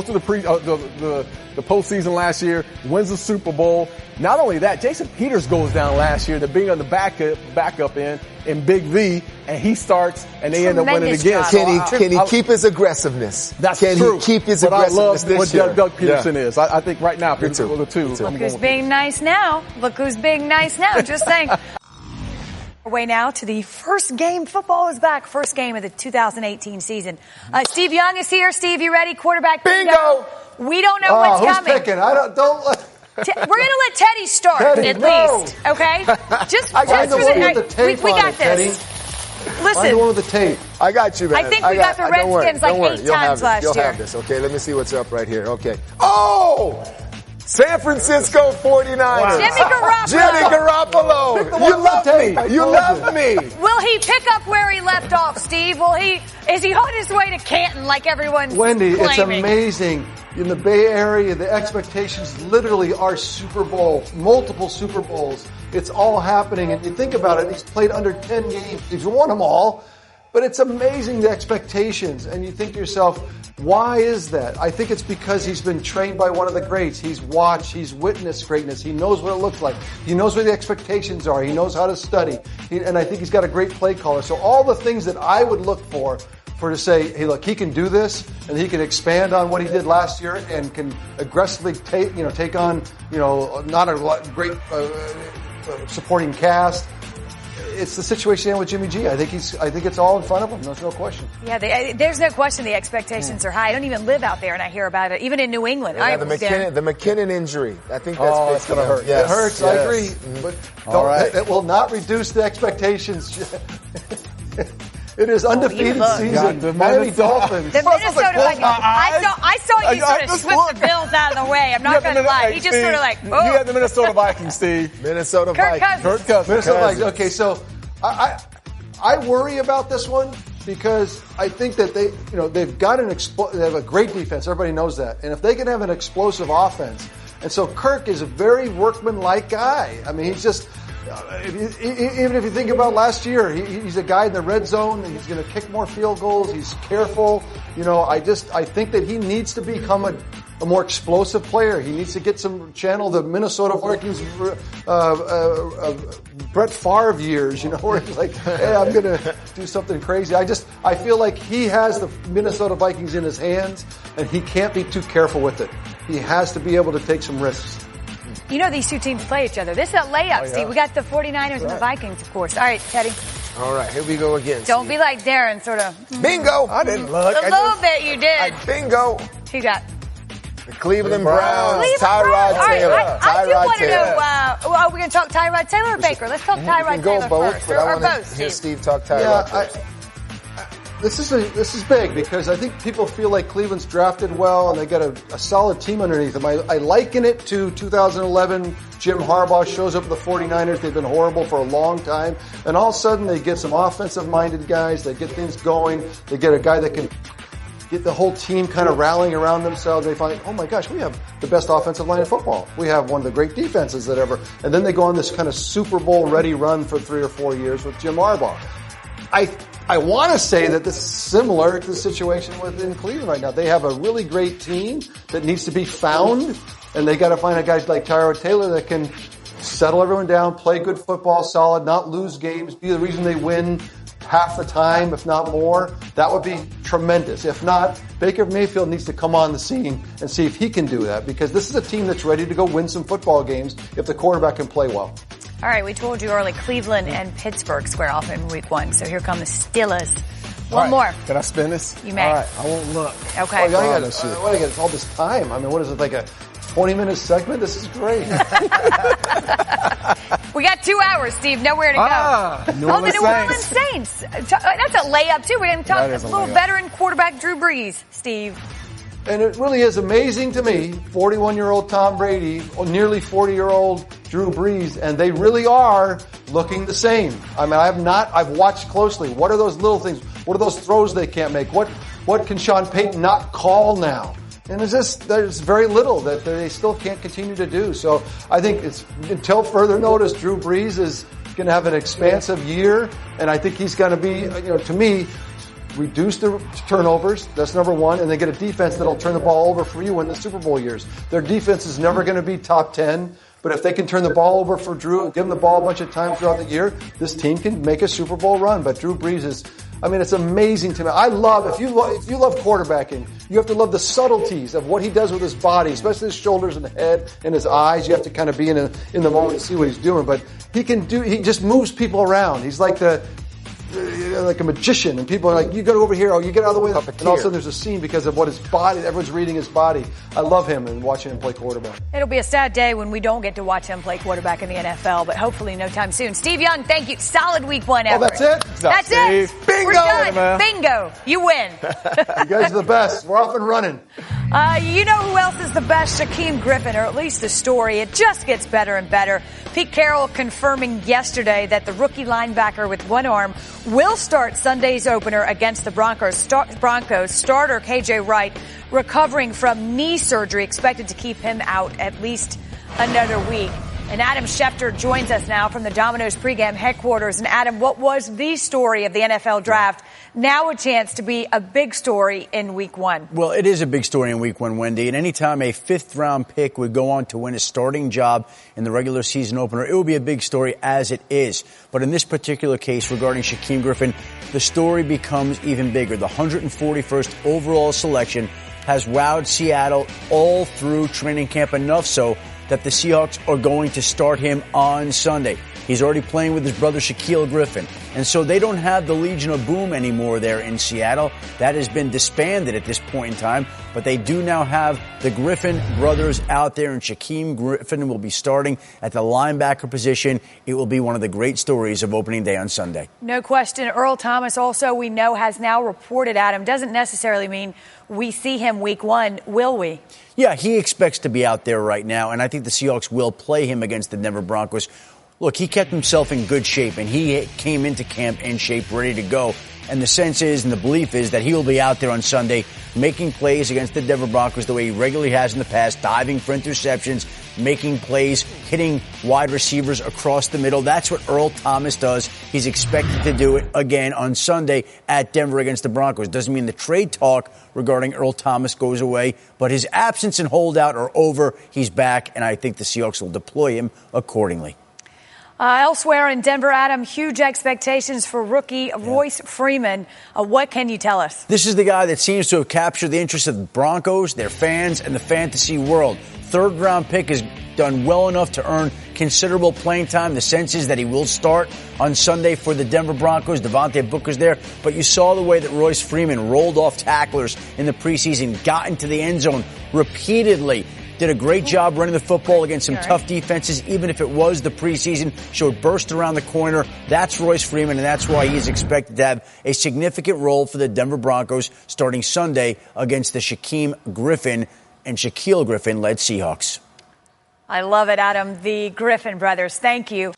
S7: through the postseason last year, wins the Super Bowl. Not only that, Jason Peters goes down last year to being on the backup end in Big V, and he starts, and they end up winning again.
S6: Can he keep his aggressiveness?
S7: That's
S6: Can
S7: true.
S6: he keep his
S7: But
S6: aggressiveness
S7: I love what
S6: this year?
S7: Doug Peterson
S6: Yeah.
S7: is. I think right now,
S6: Me too.
S7: the two.
S6: Me too.
S7: I'm
S1: Look
S7: going
S1: who's
S7: with
S1: being nice now. Look who's being nice now. Just saying. Way now to the first game. Football is back. First game of the 2018 season. Steve Young is here. Steve, you ready? Quarterback bingo. We don't know what's
S3: who's
S1: coming.
S3: picking? I don't.
S1: We're going to let Teddy start
S3: Teddy,
S1: at
S3: no.
S1: least. Okay? Just
S3: I got
S1: just
S3: the
S1: for
S3: one with the tape
S1: we
S3: on
S1: got
S3: it,
S1: this.
S3: Teddy. Find the one
S1: Listen,
S3: with the tape.
S6: I got you, man.
S1: I think we got the
S6: don't worry,
S1: Redskins like
S6: don't worry.
S1: 8
S6: You'll have
S1: times
S6: this.
S1: last
S6: You'll
S1: year.
S6: have this. Okay, let me see what's up right here. Okay. Oh! San Francisco 49ers.
S1: Jimmy Garoppolo.
S6: Jimmy Garoppolo. You love me. You love me.
S1: will he pick up where he left off, Steve? Is he on his way to Canton like everyone's
S3: Wendy, it's
S1: claiming?
S3: amazing. In the Bay Area, the expectations literally are Super Bowl, multiple Super Bowls. It's all happening. And you think about it, he's played under 10 games. He's won them all. But it's amazing, the expectations. And you think to yourself, why is that? I think it's because he's been trained by one of the greats. He's watched, he's witnessed greatness. He knows what it looks like. He knows where the expectations are. He knows how to study. And I think he's got a great play caller. So all the things that I would look for to say, hey, look, he can do this, and he can expand on what he did last year, and can aggressively take on, not a great supporting cast. It's the situation with Jimmy G. I think it's all in front of him. There's no question.
S1: Yeah, there's no question the expectations are high. I don't even live out there, and I hear about it. Even in New England.
S6: Yeah, the McKinnon injury. I think that's
S3: going to hurt.
S6: Yes.
S3: It hurts.
S6: Yes.
S3: I agree. But it will not reduce the expectations. It is undefeated season. Miami Dolphins.
S1: The Minnesota Vikings. I saw you sort of slip the Bills out of the way. I'm not going to lie. He just sort of like, oh.
S7: You had the Minnesota Vikings, Steve.
S6: Minnesota
S1: Vikings.
S7: Kirk Cousins.
S3: Minnesota Vikings. Okay, so I worry about this one because I think that they've got they have a great defense. Everybody knows that. And if they can have an explosive offense, and so Kirk is a very workman-like guy. I mean, he's just. Even if you think about last year, he's a guy in the red zone. He's going to kick more field goals. He's careful. I think that he needs to become a more explosive player. He needs to get channel the Minnesota Vikings, Brett Favre years, where he's like, hey, I'm going to do something crazy. I feel like he has the Minnesota Vikings in his hands, and he can't be too careful with it. He has to be able to take some risks.
S1: These two teams play each other. This is a layup, Steve. We got the 49ers and the Vikings, of course. All right, Teddy.
S6: All right, here we go again.
S1: Don't be like Darren, sort of.
S6: Bingo! I didn't look.
S1: A little bit you did.
S6: Bingo!
S1: Who you got?
S6: The Cleveland Browns. Tyrod Taylor.
S1: All right, I do want to know, are we going to talk Tyrod Taylor or Baker? Let's talk Tyrod Taylor first.
S6: But I
S1: or
S6: want
S1: both,
S6: to hear Steve talk Tyrod first.
S3: This is big because I think people feel like Cleveland's drafted well and they got a solid team underneath them. I liken it to 2011. Jim Harbaugh shows up at the 49ers. They've been horrible for a long time. And all of a sudden they get some offensive-minded guys. They get things going. They get a guy that can get the whole team kind of rallying around themselves. They find, oh my gosh, we have the best offensive line in football. We have one of the great defenses that ever. And then they go on this kind of Super Bowl ready run for 3 or 4 years with Jim Harbaugh. I want to say that this is similar to the situation within Cleveland right now. They have a really great team that needs to be found, and they got to find a guy like Tyrod Taylor that can settle everyone down, play good football, solid, not lose games, be the reason they win half the time, if not more. That would be tremendous. If not, Baker Mayfield needs to come on the scene and see if he can do that, because this is a team that's ready to go win some football games if the quarterback can play well.
S1: All right, we told you early, Cleveland and Pittsburgh square off in week 1. So here come the Steelers. One more.
S7: Can I spin this?
S1: You may.
S7: All right, I won't look.
S1: Okay.
S3: I got all this time. I mean, what is it, like a 20-minute segment? This is great.
S1: We got 2 hours, Steve. Nowhere to go.
S7: New Orleans
S1: the New Orleans Saints. That's a layup, too. We're going to talk a little veteran quarterback Drew Brees, Steve.
S3: and it really is amazing to me, 41-year-old Tom Brady, nearly 40-year-old Drew Brees, and they really are looking the same. I mean, I've watched closely. What are those little things? What are those throws they can't make? What can Sean Payton not call now? And there's very little that they still can't continue to do. So I think it's, until further notice, Drew Brees is going to have an expansive year, and I think he's going to be, to me, reduce the turnovers. That's number one. And they get a defense that'll turn the ball over for you in the Super Bowl years. Their defense is never going to be top 10. But if they can turn the ball over for Drew and give him the ball a bunch of times throughout the year, this team can make a Super Bowl run. But Drew Brees is, it's amazing to me. I love, if you love quarterbacking, you have to love the subtleties of what he does with his body, especially his shoulders and head and his eyes. You have to kind of be in the moment to see what he's doing. But he just moves people around. He's like a magician, and people are like, you go over here, you get out of the way, and all of a sudden there's a scene because of what his body, everyone's reading his body. I love him and watching him play quarterback.
S1: It'll be a sad day when we don't get to watch him play quarterback in the NFL, but hopefully no time soon. Steve Young, thank you. Solid week one effort.
S3: Oh, that's it?
S1: That's it.
S3: Bingo.
S1: We're done. Bingo. You win.
S3: You guys are the best. We're off and running.
S1: You know who else is the best? Shaquem Griffin, or at least the story. It just gets better and better. Pete Carroll confirming yesterday that the rookie linebacker with one arm will start Sunday's opener against the Broncos. Starter KJ Wright recovering from knee surgery, expected to keep him out at least another week. And Adam Schefter joins us now from the Domino's pregame headquarters. And Adam, what was the story of the NFL draft? Now a chance to be a big story in week one.
S8: Well, it is a big story in week one, Wendy. And anytime a fifth-round pick would go on to win a starting job in the regular season opener, it will be a big story, as it is. But in this particular case regarding Shaquem Griffin, the story becomes even bigger. The 141st overall selection has wowed Seattle all through training camp, enough so that the Seahawks are going to start him on Sunday. He's already playing with his brother Shaquille Griffin. And so they don't have the Legion of Boom anymore there in Seattle. That has been disbanded at this point in time. But they do now have the Griffin brothers out there, and Shaquem Griffin will be starting at the linebacker position. It will be one of the great stories of opening day on Sunday.
S1: No question. Earl Thomas also, we know, has now reported, Adam, doesn't necessarily mean we see him week one, will we?
S8: Yeah, he expects to be out there right now, and I think the Seahawks will play him against the Denver Broncos. Look, he kept himself in good shape, and he came into camp in shape, ready to go. And the sense is, and the belief is, that he will be out there on Sunday making plays against the Denver Broncos the way he regularly has in the past, diving for interceptions, making plays, hitting wide receivers across the middle. That's what Earl Thomas does. He's expected to do it again on Sunday at Denver against the Broncos. Doesn't mean the trade talk regarding Earl Thomas goes away, but his absence and holdout are over. He's back, and I think the Seahawks will deploy him accordingly.
S1: Elsewhere in Denver, Adam, huge expectations for rookie Royce Freeman. What can you tell us?
S8: This is the guy that seems to have captured the interest of the Broncos, their fans, and the fantasy world. Third-round pick has done well enough to earn considerable playing time. The sense is that he will start on Sunday for the Denver Broncos. Devontae Booker's there. But you saw the way that Royce Freeman rolled off tacklers in the preseason, got into the end zone repeatedly. Did a great job running the football against some tough defenses, even if it was the preseason. Showed burst around the corner. That's Royce Freeman, and that's why he is expected to have a significant role for the Denver Broncos starting Sunday against the Shaquem Griffin and Shaquille Griffin-led Seahawks.
S1: I love it, Adam. The Griffin brothers. Thank you.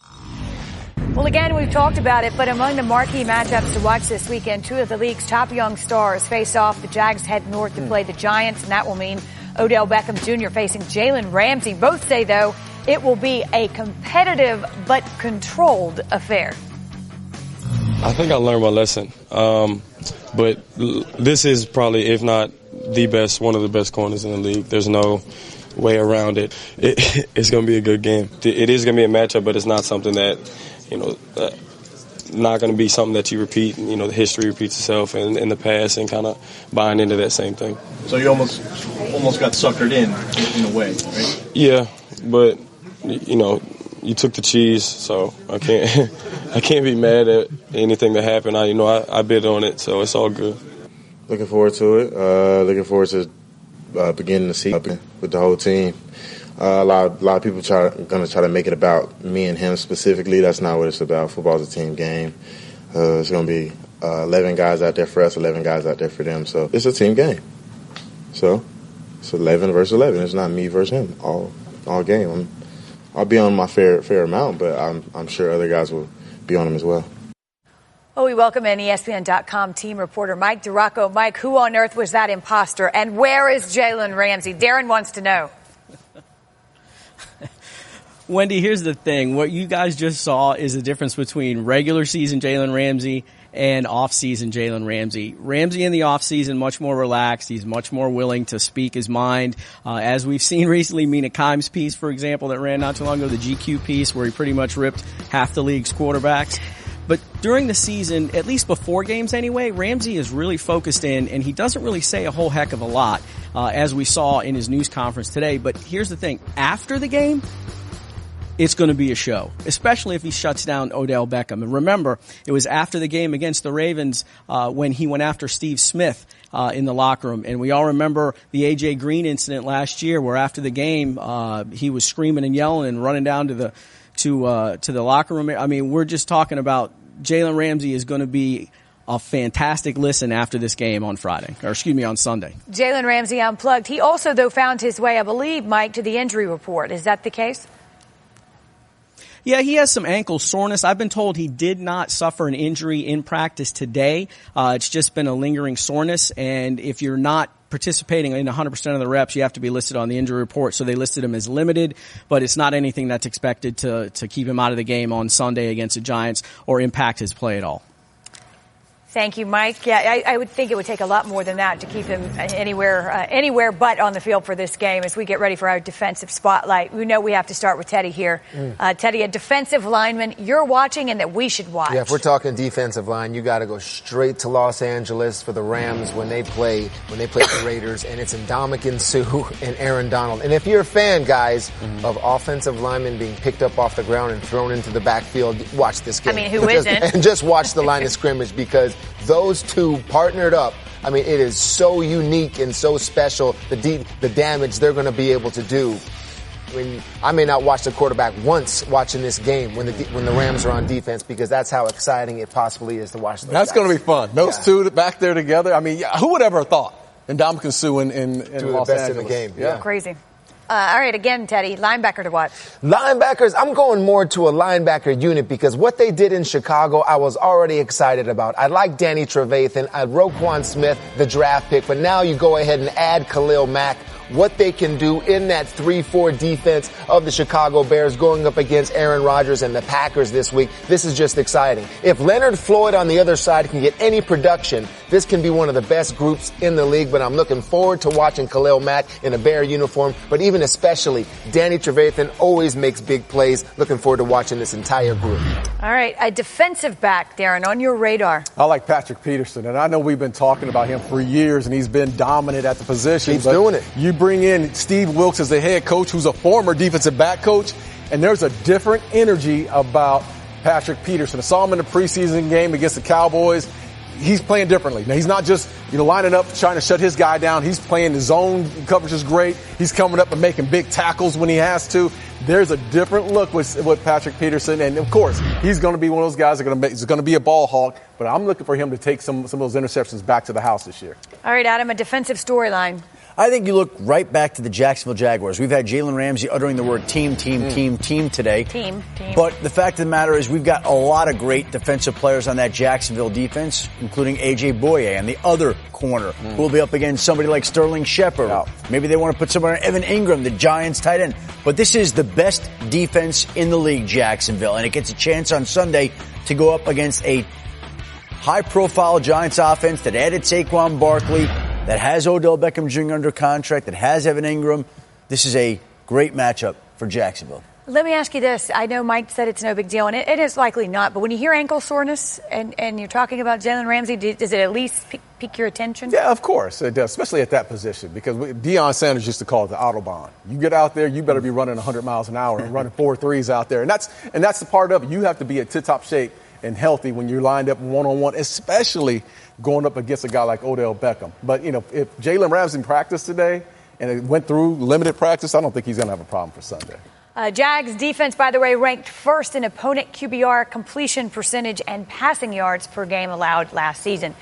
S1: Well, again, we've talked about it, but among the marquee matchups to watch this weekend, two of the league's top young stars face off. The Jags head north to play the Giants, and that will mean Odell Beckham Jr. facing Jalen Ramsey. Both say, though, it will be a competitive but controlled affair.
S12: I think I learned my lesson. But this is probably, if not the best, one of the best corners in the league. There's no way around it. It's going to be a good game. It is going to be a matchup, but it's not something that, not going to be something that you repeat. The history repeats itself in the past, and kind of buying into that same thing.
S13: So you almost got suckered in a way, right?
S12: Yeah, but you took the cheese, so I can't be mad at anything that happened. I bid on it, so it's all good.
S21: Looking forward to it. Looking forward to beginning the season with the whole team. A lot of people going to try to make it about me and him specifically. That's not what it's about. Football's a team game. It's going to be 11 guys out there for us, 11 guys out there for them. So it's a team game. So It's 11 versus 11. It's not me versus him all game. I'll be on my fair amount, but I'm sure other guys will be on him as well.
S1: Oh, we welcome in ESPN.com team reporter Mike DiRocco. Mike, who on earth was that imposter, and where is Jalen Ramsey? Darren wants to know.
S11: Wendy, here's the thing. What you guys just saw is the difference between regular season Jalen Ramsey and off-season Jalen Ramsey. Ramsey in the off-season, much more relaxed. He's much more willing to speak his mind. As we've seen recently, Mina Kimes' piece, for example, that ran not too long ago, the GQ piece, where he pretty much ripped half the league's quarterbacks. But during the season, at least before games anyway, Ramsey is really focused in, and he doesn't really say a whole heck of a lot, as we saw in his news conference today. But here's the thing. After the game, it's going to be a show, especially if he shuts down Odell Beckham. And remember, it was after the game against the Ravens when he went after Steve Smith in the locker room. And we all remember the A.J. Green incident last year where after the game he was screaming and yelling and running down to the locker room. I mean, we're just talking about Jalen Ramsey is going to be a fantastic listen after this game on Sunday.
S1: Jalen Ramsey Unplugged. He also, though, found his way, I believe, Mike, to the injury report. Is that the case?
S11: Yeah, he has some ankle soreness. I've been told he did not suffer an injury in practice today. It's just been a lingering soreness, and if you're not participating in 100% of the reps, you have to be listed on the injury report. So they listed him as limited, but it's not anything that's expected to keep him out of the game on Sunday against the Giants or impact his play at all.
S1: Thank you, Mike. Yeah, I would think it would take a lot more than that to keep him anywhere but on the field for this game as we get ready for our defensive spotlight. We know we have to start with Teddy here. Teddy, a defensive lineman you're watching and that we should watch.
S6: Yeah, if we're talking defensive line, you got to go straight to Los Angeles for the Rams when they play the Raiders, and it's Ndamukong Suh and Aaron Donald. And if you're a fan, guys, of offensive linemen being picked up off the ground and thrown into the backfield, watch this game.
S1: I mean, who isn't?
S6: And just watch the line of scrimmage because those two partnered up. I mean, it is so unique and so special, the damage they're going to be able to do. I mean, I may not watch the quarterback once watching this game when the Rams are on defense because that's how exciting it possibly is to watch those
S7: That's going to be fun. Those two back there together. I mean, who would ever have thought? Ndamukong Suh in Los
S6: best
S7: Angeles.
S6: in the game.
S7: Yeah.
S1: Crazy. All right, again, Teddy, linebacker to watch.
S6: Linebackers, I'm going more to a linebacker unit because what they did in Chicago, I was already excited about. I like Danny Trevathan. I Roquan Smith, the draft pick, but now you go ahead and add Khalil Mack. What they can do in that 3-4 defense of the Chicago Bears going up against Aaron Rodgers and the Packers this week. This is just exciting. If Leonard Floyd on the other side can get any production, this can be one of the best groups in the league, but I'm looking forward to watching Khalil Mack in a Bear uniform, but even especially Danny Trevathan always makes big plays. Looking forward to watching this entire group.
S1: All right, a defensive back, Darren, on your radar.
S7: I like Patrick Peterson, and I know we've been talking about him for years, and he's been dominant at the position.
S6: He's doing it.
S7: You bring in Steve Wilks as the head coach, who's a former defensive back coach, and there's a different energy about Patrick Peterson. I saw him in the preseason game against the Cowboys. He's playing differently. Now, he's not just, lining up, trying to shut his guy down. He's playing his zone coverage is great. He's coming up and making big tackles when he has to. There's a different look with Patrick Peterson. And, of course, he's going to be one of those guys he's going to be a ball hawk. But I'm looking for him to take some of those interceptions back to the house this year.
S1: All right, Adam, a defensive storyline.
S8: I think you look right back to the Jacksonville Jaguars. We've had Jalen Ramsey uttering the word team today.
S1: Team.
S8: But the fact of the matter is we've got a lot of great defensive players on that Jacksonville defense, including A.J. Boye and the other corner who will be up against somebody like Sterling Shepard. Maybe they want to put somebody on Evan Ingram, the Giants tight end. But this is the best defense in the league, Jacksonville, and it gets a chance on Sunday to go up against a high-profile Giants offense that added Saquon Barkley, that has Odell Beckham Jr. under contract, that has Evan Ingram. This is a great matchup for Jacksonville.
S1: Let me ask you this. I know Mike said it's no big deal, and it is likely not. But when you hear ankle soreness and you're talking about Jalen Ramsey, does it at least pique your attention?
S7: Yeah, of course it does, especially at that position, because Deion Sanders used to call it the Autobahn. You get out there, you better be running 100 miles an hour and running 4.3s out there. And that's the part of it. You have to be at tip-top shape and healthy when you're lined up one-on-one, especially going up against a guy like Odell Beckham. But, if Jalen Ramsey practiced today and it went through limited practice, I don't think he's going to have a problem for Sunday.
S1: Jags defense, by the way, ranked first in opponent QBR, completion percentage, and passing yards per game allowed last season.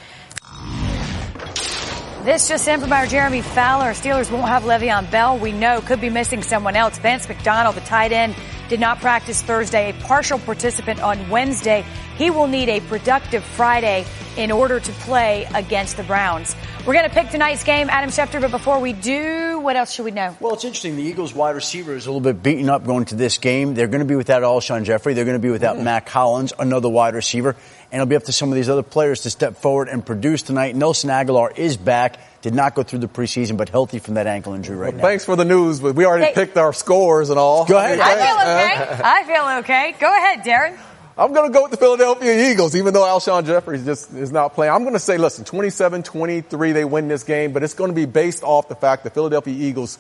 S1: This just in from our Jeremy Fowler. Steelers won't have Le'Veon Bell. We know could be missing someone else. Vance McDonald, the tight end, did not practice Thursday, a partial participant on Wednesday. He will need a productive Friday in order to play against the Browns. We're going to pick tonight's game, Adam Schefter, but before we do, what else should we know?
S8: Well, it's interesting. The Eagles wide receiver is a little bit beaten up going to this game. They're going to be without Alshon Jeffrey. They're going to be without Mac Hollins, another wide receiver. And it'll be up to some of these other players to step forward and produce tonight. Nelson Aguilar is back. Did not go through the preseason, but healthy from that ankle injury right now.
S7: Thanks for the news, but we already picked our scores and all.
S8: Go ahead.
S1: I feel okay. Go ahead, Darren.
S7: I'm going to go with the Philadelphia Eagles, even though Alshon Jeffrey just is not playing. I'm going to say, listen, 27-23, they win this game, but it's going to be based off the fact that Philadelphia Eagles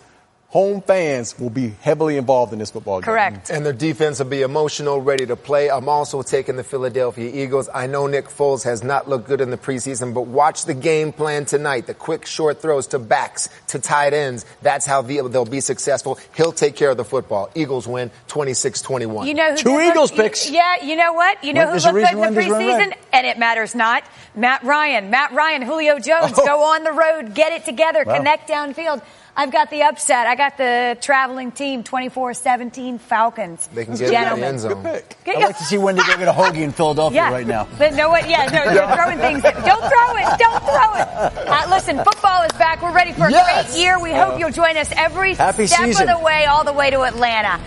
S7: home fans will be heavily involved in this football game.
S1: Correct.
S6: And their defense will be emotional, ready to play. I'm also taking the Philadelphia Eagles. I know Nick Foles has not looked good in the preseason, but watch the game plan tonight. The quick, short throws to backs, to tight ends. That's how they'll be successful. He'll take care of the football. Eagles win 26-21.
S1: You know who
S8: Two Eagles picks.
S1: Yeah, you know what? You know who looked good in the preseason? And it matters not. Matt Ryan, Julio Jones, go on the road, get it together, connect downfield. I've got the upset. I got the traveling team, 24-17 Falcons.
S6: They can get in the end zone.
S8: I'd like to see Wendy go get a hoagie in Philadelphia right now.
S1: But know what? Yeah, no, they're throwing things. Don't throw it. Listen, football is back. We're ready for a great year. We hope you'll join us every step of the way, all the way to Atlanta.